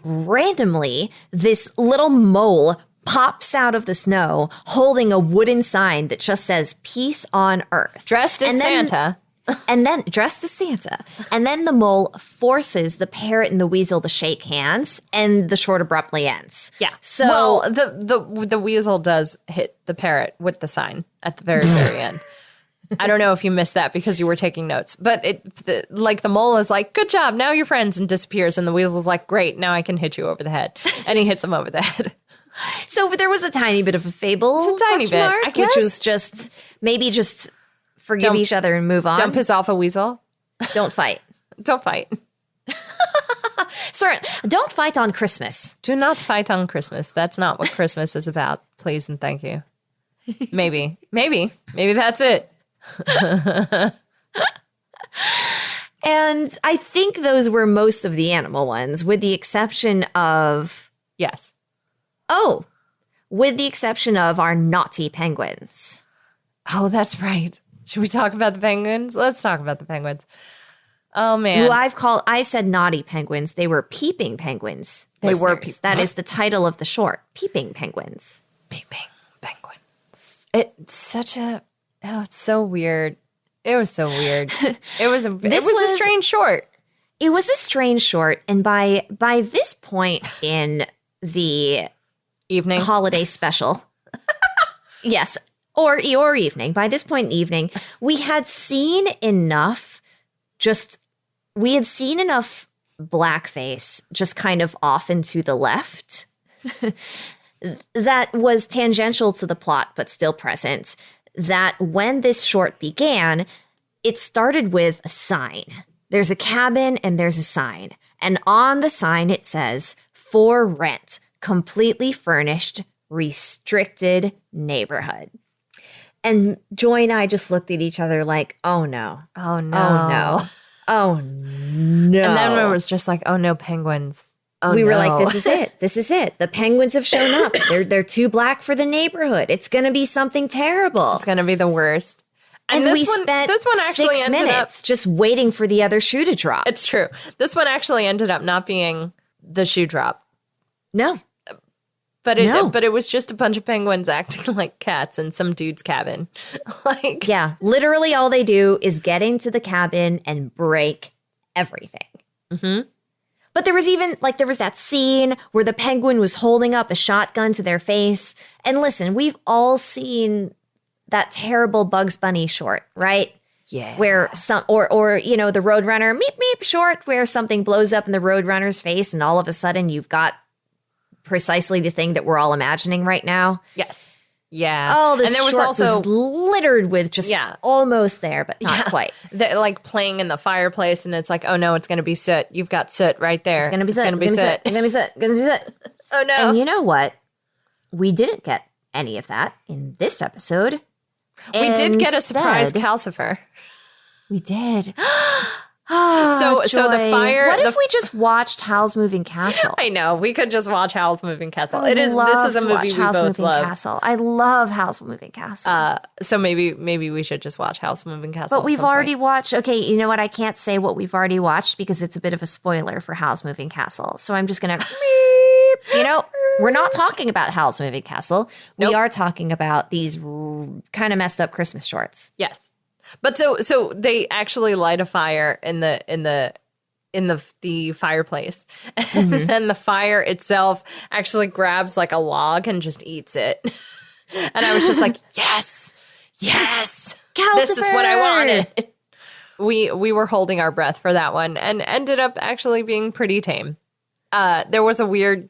randomly, this little mole pops out of the snow holding a wooden sign that just says peace on earth. Dressed as Santa. And then dressed as Santa. And then the mole forces the parrot and the weasel to shake hands, and the short abruptly ends. Yeah. So well, the weasel does hit the parrot with the sign at the very, very end. I don't know if you missed that because you were taking notes, but the mole is like, good job, now you're friends, and disappears. And the weasel is like, great, now I can hit you over the head. And he hits him over the head. So there was a tiny bit of a fable, a tiny bit, mark, I guess. Which was just forgive each other and move on. Don't piss off a weasel. Don't fight. Don't fight. Sorry, don't fight on Christmas. Do not fight on Christmas. That's not what Christmas is about. Please and thank you. Maybe that's it. And I think those were most of the animal ones, with the exception of... Yes. Oh, with the exception of our naughty penguins. Oh, that's right. Should we talk about the penguins? Let's talk about the penguins. Oh, man. Who I've said naughty penguins. They were peeping penguins. That is the title of the short. Peeping penguins. Peeping penguins. It's so weird. It was so weird. It was a strange short. It was a strange short. And by this point in the evening holiday special, yes, or evening, by this point in the evening, we had seen enough blackface just kind of off and to the left that was tangential to the plot, but still present, that when this short began, it started with a sign. There's a cabin and there's a sign. And on the sign, it says, for rent, completely furnished, restricted neighborhood. And Joy and I just looked at each other like, oh no. Oh no. Oh no. Oh no. And then it was just like, oh no, penguins. Oh, we were like, this is it. This is it. The penguins have shown up. They're too black for the neighborhood. It's going to be something terrible. It's going to be the worst. And we spent this one actually 6 minutes just waiting for the other shoe to drop. It's true. This one actually ended up not being the shoe drop. No. But it was just a bunch of penguins acting like cats in some dude's cabin. Yeah, literally all they do is get into the cabin and break everything. Mm-hmm. But there was that scene where the penguin was holding up a shotgun to their face. And listen, we've all seen that terrible Bugs Bunny short, right? Yeah. Where the Roadrunner meep meep short, where something blows up in the Roadrunner's face and all of a sudden you've got precisely the thing that we're all imagining right now. Yes. Yeah. Oh, this short was littered with just almost there, but not quite. Like playing in the fireplace, and it's like, oh no, it's going to be soot. You've got soot right there. It's going to be soot. It's going to be soot. Oh no. And you know what? We didn't get any of that in this episode. We did get a surprise calcifer. We did. So the fire. What if we just watched Howl's Moving Castle? I know, we could just watch Howl's Moving Castle. This is a movie we both love. Castle. I love Howl's Moving Castle. So maybe we should just watch Howl's Moving Castle. But we've already watched. Okay, you know what? I can't say what we've already watched because it's a bit of a spoiler for Howl's Moving Castle. So I'm just gonna. We're not talking about Howl's Moving Castle. Nope. We are talking about these kind of messed up Christmas shorts. Yes. But so they actually light a fire in the in the fireplace. And then the fire itself actually grabs like a log and just eats it. And I was just like, yes, this is what I wanted. We were holding our breath for that one and ended up actually being pretty tame. There was a weird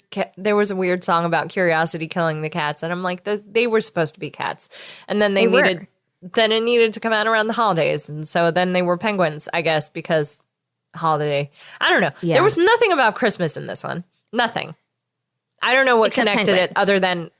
song about curiosity killing the cats, and I'm like, they were supposed to be cats, and then it needed to come out around the holidays, and so then they were penguins, I guess, because holiday. I don't know. Yeah. There was nothing about Christmas in this one. Nothing. I don't know what Except connected penguins. it other than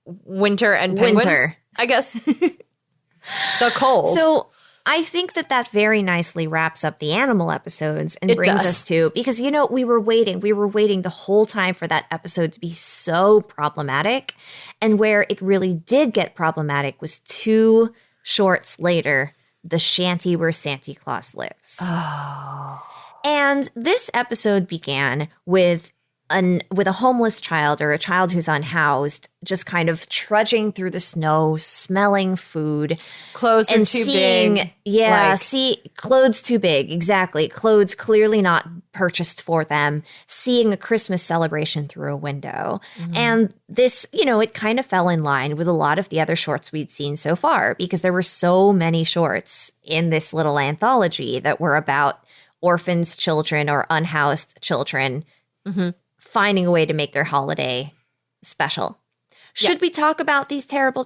winter and penguins. I guess the cold. So I think that very nicely wraps up the animal episodes and brings us to, because, we were waiting the whole time for that episode to be so problematic. And where it really did get problematic was 2 shorts later, The Shanty Where Santa Claus Lives. Oh. And this episode began with a homeless child, or a child who's unhoused, just kind of trudging through the snow, smelling food. Clothes are too big. Yeah, clothes too big. Exactly. Clothes clearly not purchased for them. Seeing a Christmas celebration through a window. And this, it kind of fell in line with a lot of the other shorts we'd seen so far, because there were so many shorts in this little anthology that were about orphans, children, or unhoused children finding a way to make their holiday special. Should we talk about these children?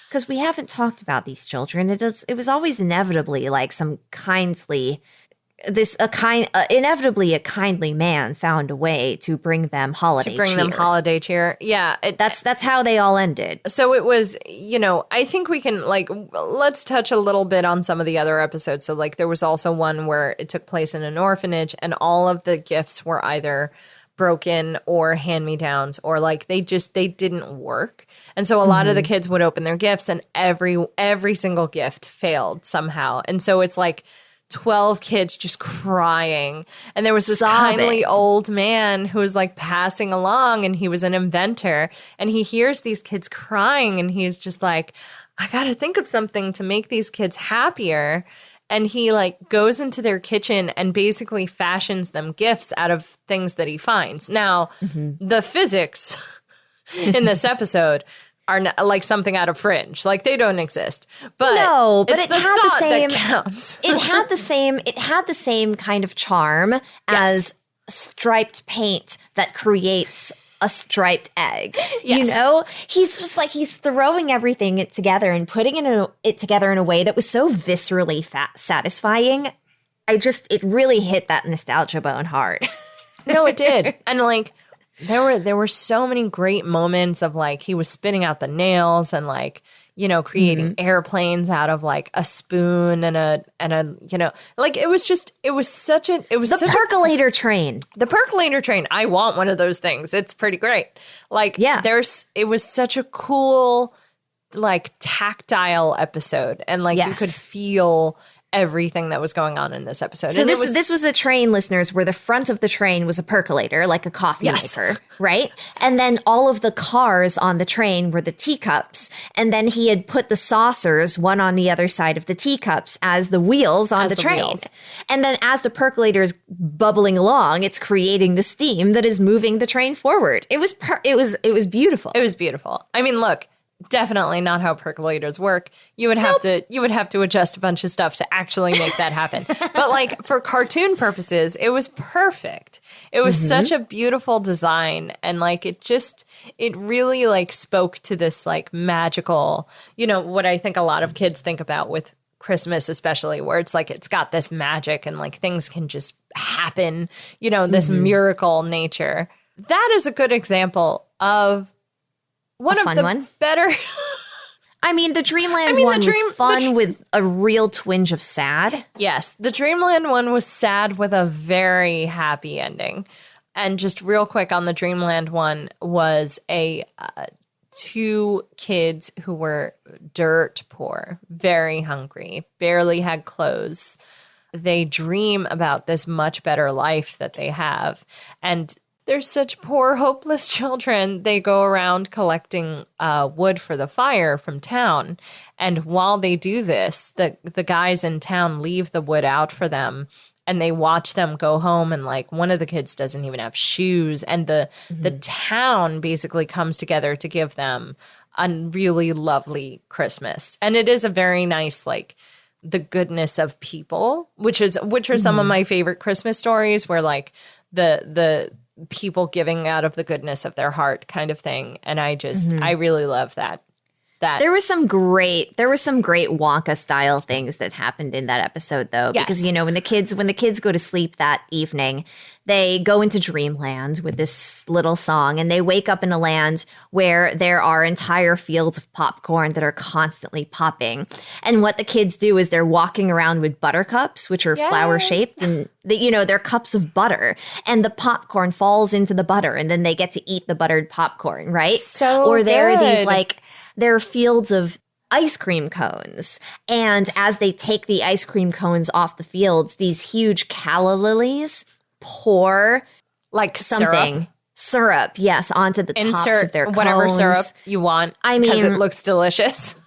Because we haven't talked about these children. It was always inevitably like inevitably a kindly man found a way to bring them holiday cheer. Yeah. That's how they all ended. So it was, I think we can let's touch a little bit on some of the other episodes. So there was also one where it took place in an orphanage and all of the gifts were either broken or hand-me-downs, or they didn't work. And so a lot of the kids would open their gifts and every single gift failed somehow. And so it's 12 kids just crying. And there was this kindly old man who was passing along, and he was an inventor, and he hears these kids crying and he's just like, I got to think of something to make these kids happier. And he goes into their kitchen and basically fashions them gifts out of things that he finds. Now, the physics in this episode are something out of Fringe. They don't exist. But no, but it had the same counts. It had the same kind of charm as striped paint that creates a striped egg. Yes. He's just he's throwing everything together and putting it together in a way that was so viscerally satisfying. It really hit that nostalgia bone hard. No, it did. And there were so many great moments of he was spinning out the nails and creating airplanes out of a spoon and a it was such a percolator train. The percolator train. I want one of those things. It's pretty great. It was such a cool tactile episode, and you could feel everything that was going on in this episode. So this was a train, listeners, where the front of the train was a percolator, like a coffee maker, right? And then all of the cars on the train were the teacups. And then he had put the saucers, one on the other side of the teacups, as the wheels on the train. Wheels. And then as the percolator is bubbling along, it's creating the steam that is moving the train forward. It was beautiful. It was beautiful. I mean, look, definitely not how percolators work. You would have to adjust a bunch of stuff to actually make that happen. But for cartoon purposes, it was perfect. It was such a beautiful design, and it really spoke to this magical, what I think a lot of kids think about with Christmas, especially, where it's it's got this magic and things can just happen, this miracle nature. That is a good example of one of the better. I mean, the Dreamland one was fun with a real twinge of sad. Yes, the Dreamland one was sad with a very happy ending. And just real quick on the Dreamland one was two kids who were dirt poor, very hungry, barely had clothes. They dream about this much better life that they have. And they're such poor, hopeless children. They go around collecting wood for the fire from town. And while they do this, the guys in town leave the wood out for them. And they watch them go home, and like one of the kids doesn't even have shoes. And the town basically comes together to give them a really lovely Christmas. And it is a very nice, like, the goodness of people, which are some of my favorite Christmas stories, where like the people giving out of the goodness of their heart kind of thing. And I really love that. There was some great Wonka style things that happened in that episode, though, because when the kids go to sleep that evening, they go into dreamland with this little song, and they wake up in a land where there are entire fields of popcorn that are constantly popping. And what the kids do is they're walking around with buttercups, which are flower shaped, and they're cups of butter, and the popcorn falls into the butter, and then they get to eat the buttered popcorn, right? So there are these there are fields of ice cream cones. And as they take the ice cream cones off the fields, these huge calla lilies pour like syrup, yes, onto the tops of their cones. Whatever syrup you want. I mean, because it looks delicious.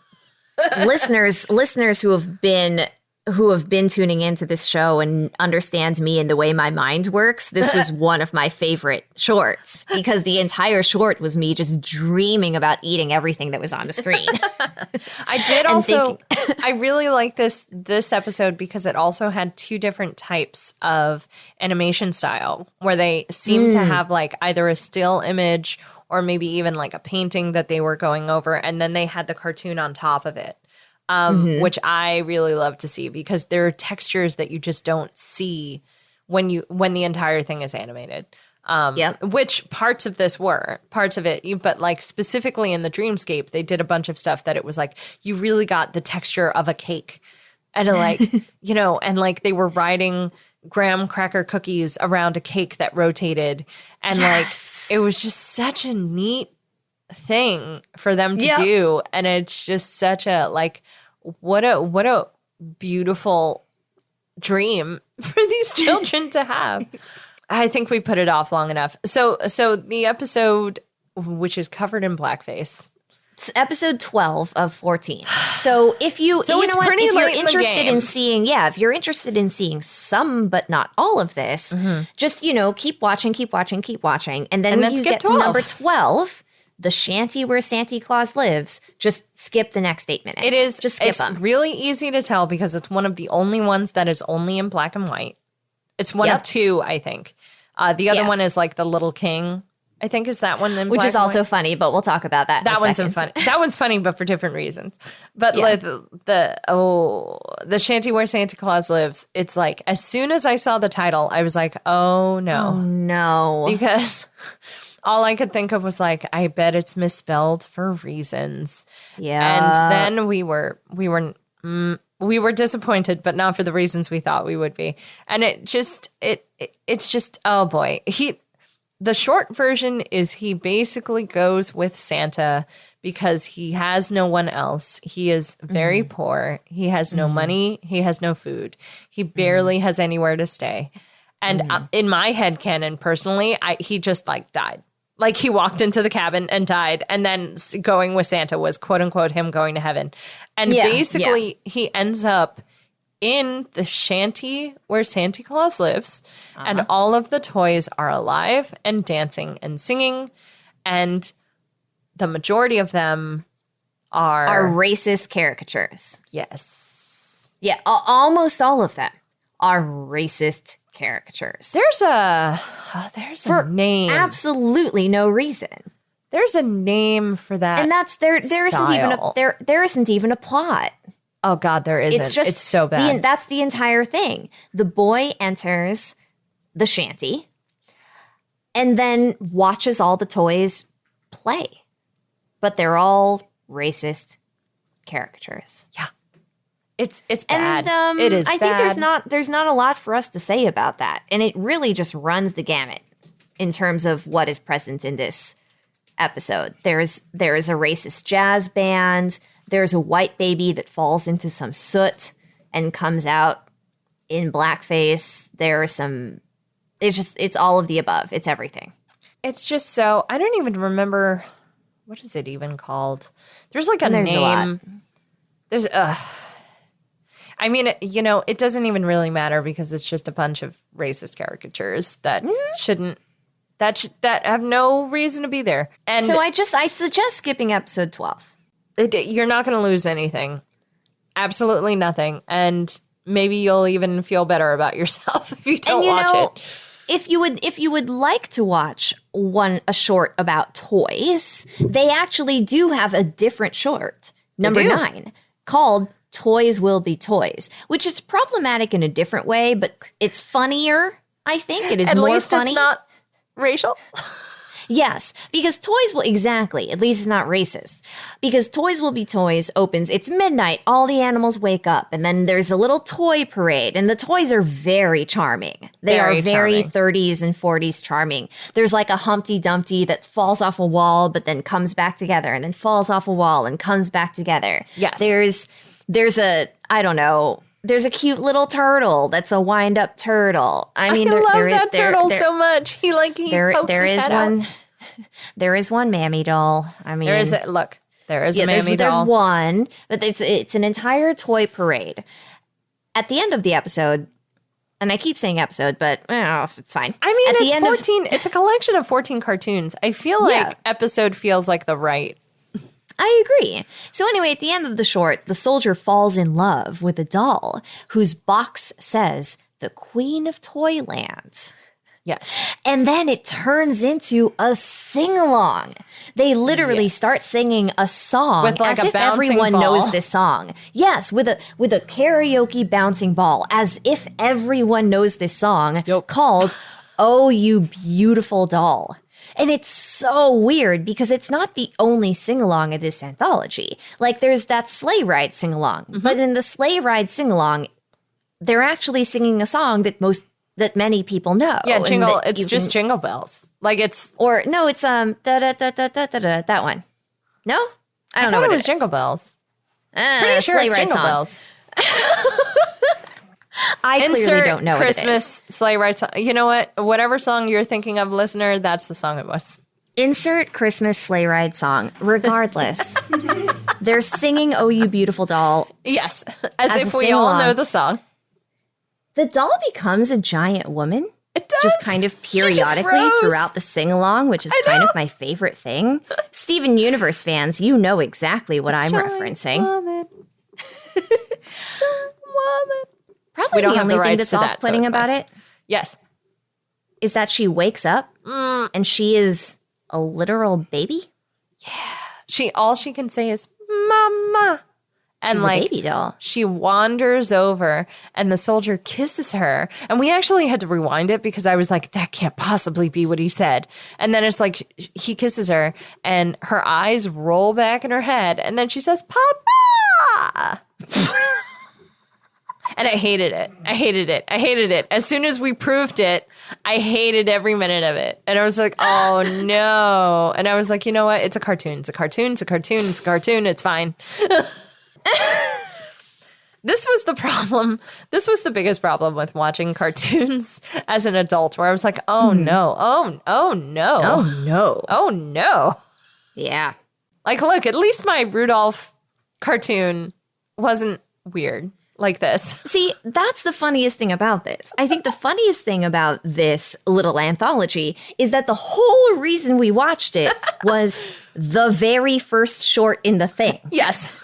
listeners who have been tuning into this show and understand me and the way my mind works, this was one of my favorite shorts, because the entire short was me just dreaming about eating everything that was on the screen. I did also, I really like this episode because it also had two different types of animation style, where they seemed to have like either a still image or maybe even like a painting that they were going over, and then they had the cartoon on top of it. Which I really love to see, because there are textures that you just don't see when the entire thing is animated. Which parts of it, but like specifically in the dreamscape, they did a bunch of stuff that it was like you really got the texture of a cake, and like and like they were riding graham cracker cookies around a cake that rotated, and like it was just such a neat thing for them to do, and it's just such a like what a beautiful dream for these children to have. I think we put it off long enough. So the episode, which is covered in blackface, it's episode 12 of 14. So if you're interested in seeing some but not all of this, just keep watching, and then when you get to number 12, the shanty where Santa Claus lives, just skip the next 8 minutes. It is just skip them. It's really easy to tell because it's one of the only ones that is only in black and white. It's one of two, I think. The other one is like the Little King. I think is that one in which black is also funny, but we'll talk about that. That one's funny. That one's funny, but for different reasons. But like the shanty where Santa Claus lives. It's like as soon as I saw the title, I was like, oh no, because all I could think of was like, I bet it's misspelled for reasons. Yeah, and then we were disappointed, but not for the reasons we thought we would be. And it's just oh boy, the short version is he basically goes with Santa because he has no one else. He is very poor. He has no money. He has no food. He barely has anywhere to stay. And in my headcanon, personally, he just like died. Like he walked into the cabin and died. And then going with Santa was quote unquote him going to heaven. And basically he ends up in the shanty where Santa Claus lives, and all of the toys are alive and dancing and singing, and the majority of them are racist caricatures. Yes. Yeah, almost all of them are racist caricatures. There's a name. Absolutely no reason. There's a name for that. And that's there isn't even a plot. Oh God, there isn't. It's so bad. That's the entire thing. The boy enters the shanty and then watches all the toys play. But they're all racist caricatures. Yeah. It's bad. And it is I think there's not a lot for us to say about that. And it really just runs the gamut in terms of what is present in this episode. There is a racist jazz band. There's a white baby that falls into some soot and comes out in blackface. It's all of the above. It's everything. It's just so, I don't even remember, what is it even called? There's like a There's a lot. name. There's, I mean, you know, it doesn't even really matter because it's just a bunch of racist caricatures that shouldn't, that have no reason to be there. And So I suggest skipping episode 12. you're not going to lose anything. Absolutely nothing. And maybe you'll even feel better about yourself if you don't watch it. If you would like to watch a short about toys, they actually do have a different short, number 9, called Toys Will Be Toys, which is problematic in a different way, but it's funnier, I think. It is At more least funny. It's not racial. Yes, because Toys Will, exactly, at least it's not racist. Because Toys Will Be Toys opens, it's midnight, all the animals wake up, and then there's a little toy parade, and the toys are very charming. They are very 30s and 40s charming. There's like a Humpty Dumpty that falls off a wall, but then comes back together, and then falls off a wall and comes back together. Yes. There's a, I don't know, there's a cute little turtle that's a wind-up turtle. I mean, I love that turtle so much. He pokes his head out. There is one mammy doll. I mean, there is a mammy doll. There's one, but it's an entire toy parade. At the end of the episode, and I keep saying episode, but I don't know if it's fine. I mean, it's 14. It's a collection of 14 cartoons. I feel like episode feels like the right. I agree. So anyway, at the end of the short, the soldier falls in love with a doll whose box says the Queen of Toyland. Yes. And then it turns into a sing-along. They literally start singing a song with like as if everyone knows this song. Yes, with a karaoke bouncing ball, as if everyone knows this song called Oh You Beautiful Doll. And it's so weird because it's not the only sing-along of this anthology. Like there's that sleigh ride sing-along. But in the sleigh ride sing-along, they're actually singing a song that many people know. Yeah, jingle. It's just Jingle Bells. Like it's it's da da da da da da that one. No, I don't know what it was. Jingle Bells. Pretty sure it's Jingle Bells. I clearly don't know Christmas what it is. sleigh ride song. You know what? Whatever song you're thinking of, listener, that's the song it was. Insert Christmas sleigh ride song. Regardless, they're singing "Oh You Beautiful Doll." Yes, as if we all know the song. The doll becomes a giant woman. It does. Just kind of periodically throughout the sing-along, which is kind of my favorite thing. Steven Universe fans, you know exactly what I'm referencing. Woman. Probably the only thing that's off-putting about it. Yes. Is that she wakes up and she is a literal baby. Yeah. All she can say is, Mama. And she's like a baby doll. She wanders over and the soldier kisses her. And we actually had to rewind it because I was like, that can't possibly be what he said. And then it's like he kisses her and her eyes roll back in her head. And then she says, Papa. And I hated it. I hated it. I hated it. As soon as we proved it, I hated every minute of it. And I was like, oh no. And I was like, you know what? It's a cartoon. It's a cartoon. It's a cartoon. It's a cartoon. It's fine. This was the problem. This was the biggest problem with watching cartoons as an adult, where I was like, oh no. Oh no. Oh no. Oh no. Yeah. Like, look, at least my Rudolph cartoon wasn't weird like this. See, that's the funniest thing about this. I think the funniest thing about this little anthology is that the whole reason we watched it was the very first short in the thing. Yes.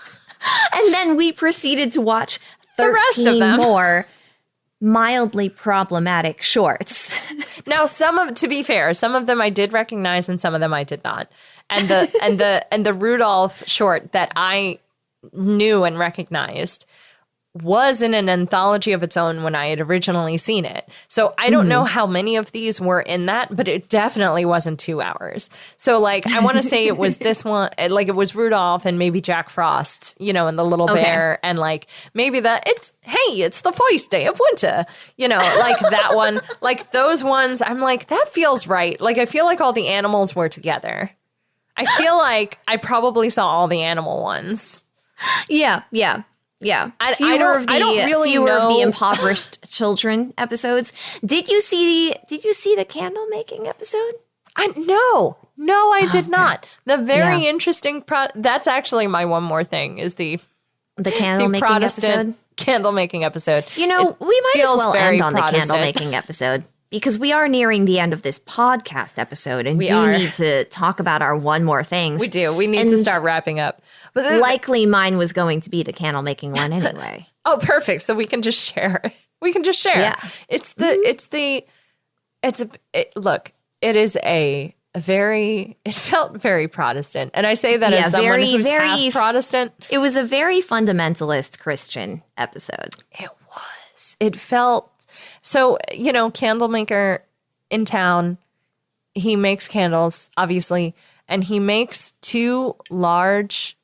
And then we proceeded to watch 13 more mildly problematic shorts. Now, to be fair, some of them I did recognize and some of them I did not. And the Rudolph short that I knew and recognized was in an anthology of its own when I had originally seen it. So I don't know how many of these were in that, but it definitely wasn't 2 hours. So like, I want to say it was this one, like it was Rudolph and maybe Jack Frost, and the little bear, and like maybe it's the first day of winter, like that one, like those ones. I'm like, that feels right. Like, I feel like all the animals were together. I feel like I probably saw all the animal ones. Yeah. Fewer of the impoverished children episodes. Did you see the candle making episode? No, I did not. The very Yeah. interesting, that's actually my one more thing is the candle making Protestant episode. candle making episode. You know, It we might as feels well very end on the Protestant. candle making episode because we are nearing the end of this podcast episode and We do are. need to talk about our one more things. We do. We need to start wrapping up. But Likely mine was going to be the candle making one anyway. oh, perfect. So we can just share. We can just share. Yeah. Look, it is it felt very Protestant. And I say that as someone who's half Protestant. It was a very fundamentalist Christian episode. It was. It felt so, candle maker in town. He makes candles, obviously, and he makes two large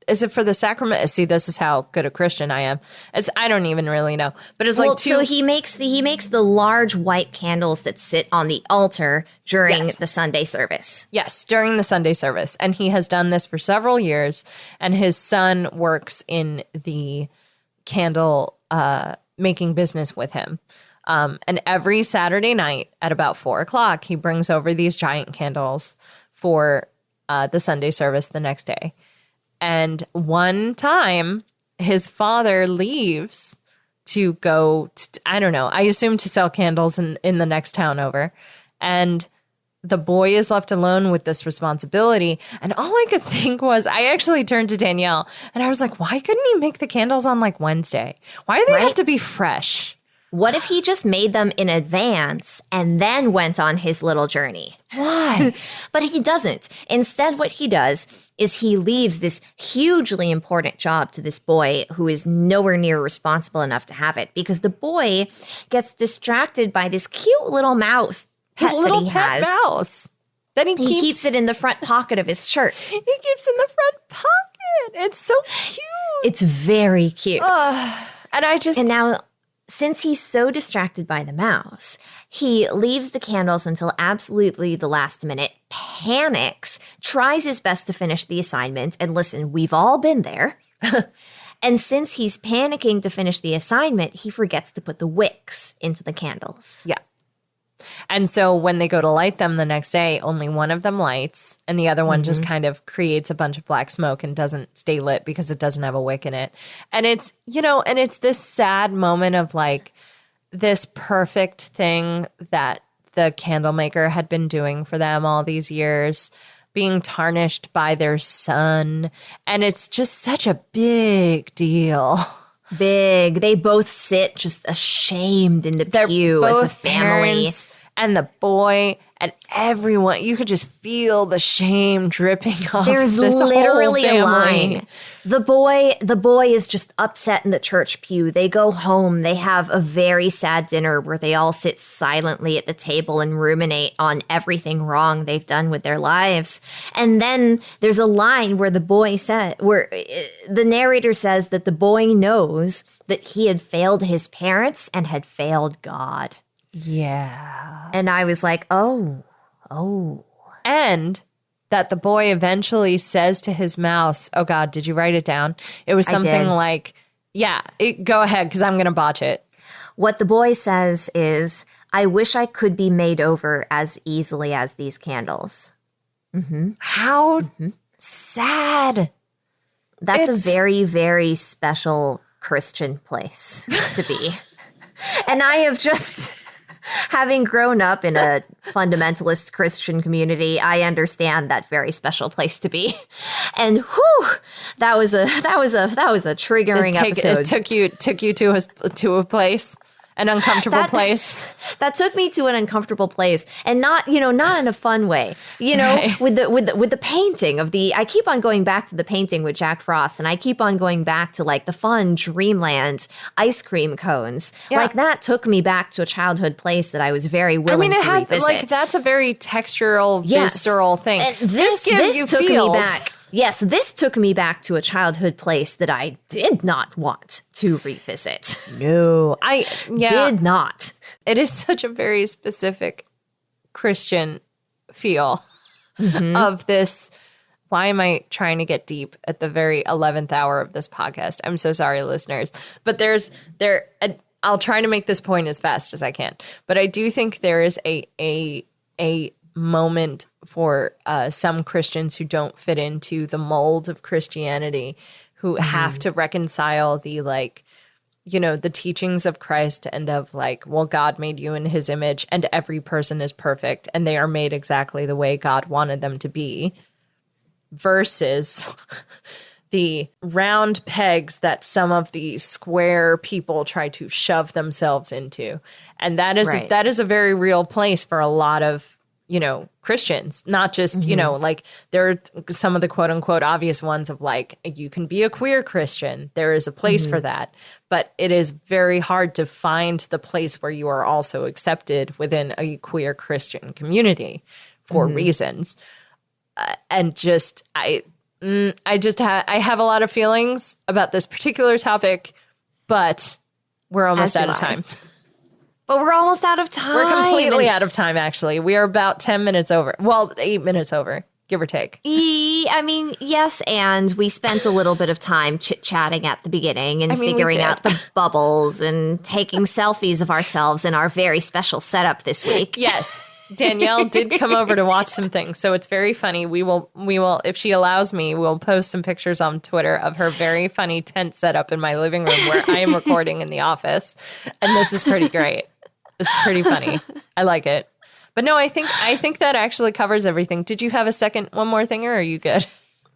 is it for the sacrament? See, this is how good a Christian I am. I don't even really know, but it's like two. So he makes the large white candles that sit on the altar during the Sunday service. Yes, during the Sunday service, and he has done this for several years. And his son works in the candle making business with him. And every Saturday night at about 4:00, he brings over these giant candles for the Sunday service the next day. And one time, his father leaves to go, I don't know, I assume to sell candles in the next town over. And the boy is left alone with this responsibility. And all I could think was, I actually turned to Danielle and I was like, why couldn't he make the candles on like Wednesday? Why do they have to be fresh? What if he just made them in advance and then went on his little journey? Why? But he doesn't. Instead, what he does is he leaves this hugely important job to this boy who is nowhere near responsible enough to have it because the boy gets distracted by this cute little mouse His pet little that he pet has. mouse. Then he keeps it in the front pocket of his shirt. He keeps in the front pocket. It's so cute. It's very cute. And now, since he's so distracted by the mouse, he leaves the candles until absolutely the last minute, panics, tries his best to finish the assignment. And listen, we've all been there. And since he's panicking to finish the assignment, he forgets to put the wicks into the candles. Yeah. And so when they go to light them the next day, only one of them lights and the other one just kind of creates a bunch of black smoke and doesn't stay lit because it doesn't have a wick in it. And it's, and it's this sad moment of like this perfect thing that the candle maker had been doing for them all these years, being tarnished by their son. And it's just such a big deal. Big. They both sit just ashamed in the pew as a family. And the boy and everyone, you could just feel the shame dripping off. There's this literally whole a family. line. The boy is just upset in the church pew. They go home. They have a very sad dinner where they all sit silently at the table and ruminate on everything wrong they've done with their lives. And then there's a line where where the narrator says that the boy knows that he had failed his parents and had failed God. Yeah. And I was like, oh. And that the boy eventually says to his mouse, oh God, did you write it down? It was something like, go ahead because I'm going to botch it. What the boy says is, I wish I could be made over as easily as these candles. Mm-hmm. How sad. That's a very, very special Christian place to be. And I have just... Having grown up in a fundamentalist Christian community, I understand that very special place to be. And whew, that was a triggering episode. It took you to a place, an uncomfortable place. That took me to an uncomfortable place, and not in a fun way. Right. with the painting of I keep on going back to the painting with Jack Frost, and I keep on going back to like the fun dreamland ice cream cones. Yeah. Like that took me back to a childhood place that I was very willing to revisit. Like that's a very textural, visceral thing. And this gives you took feels. Me back. Yes, this took me back to a childhood place that I did not want to revisit. No, did not. It is such a very specific Christian feel of this. Why am I trying to get deep at the very 11th hour of this podcast? I'm so sorry, listeners. But I'll try to make this point as fast as I can. But I do think there is a a moment for some Christians who don't fit into the mold of Christianity, who have to reconcile the the teachings of Christ and of well, God made you in his image and every person is perfect and they are made exactly the way God wanted them to be, versus the round pegs that some of the square people try to shove themselves into. And that is a very real place for a lot of Christians, not just, there are some of the quote unquote obvious ones of you can be a queer Christian. There is a place for that, but it is very hard to find the place where you are also accepted within a queer Christian community for reasons. And just, I have a lot of feelings about this particular topic, but we're almost out of time. But we're almost out of time. We're completely out of time, actually. We are about 10 minutes over. Well, 8 minutes over, give or take. Yes, and we spent a little bit of time chit-chatting at the beginning and figuring out the bubbles and taking selfies of ourselves in our very special setup this week. Yes. Danielle did come over to watch some things, so it's very funny. We will, if she allows me, we'll post some pictures on Twitter of her very funny tent setup in my living room where I am recording in the office, and this is pretty great. It's pretty funny. I like it. But no, I think that actually covers everything. Did you have one more thing, or are you good?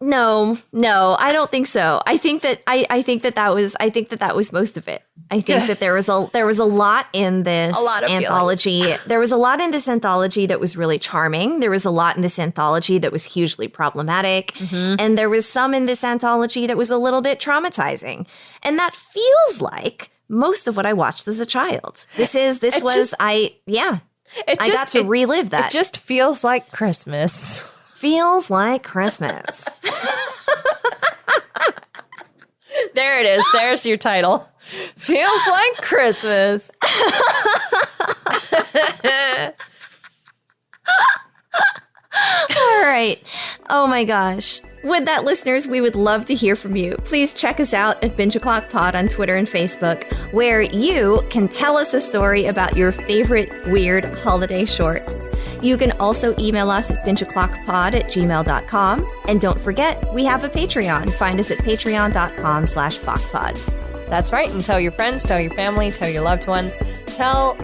No, I don't think so. I think that that was most of it. I think that there was a lot in this anthology. There was a lot in this anthology that was really charming. There was a lot in this anthology that was hugely problematic. And there was some in this anthology that was a little bit traumatizing. And that feels like most of what I watched as a child. I got to relive that. It just feels like Christmas. Feels like Christmas. There it is. There's your title. Feels like Christmas. All right. Oh my gosh. With that, listeners, we would love to hear from you. Please check us out at Binge O'Clock Pod on Twitter and Facebook, where you can tell us a story about your favorite weird holiday short. You can also email us at bingeoclockpod@gmail.com. And don't forget, we have a Patreon. Find us at patreon.com/bachpod. That's right. And tell your friends, tell your family, tell your loved ones, tell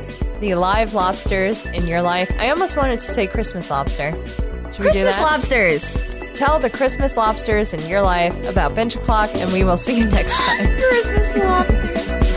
the live lobsters in your life. I almost wanted to say Christmas lobster. Should we do Christmas that? lobsters. Tell the Christmas lobsters in your life about Binge O'Clock, and we will see you next time. Christmas lobsters.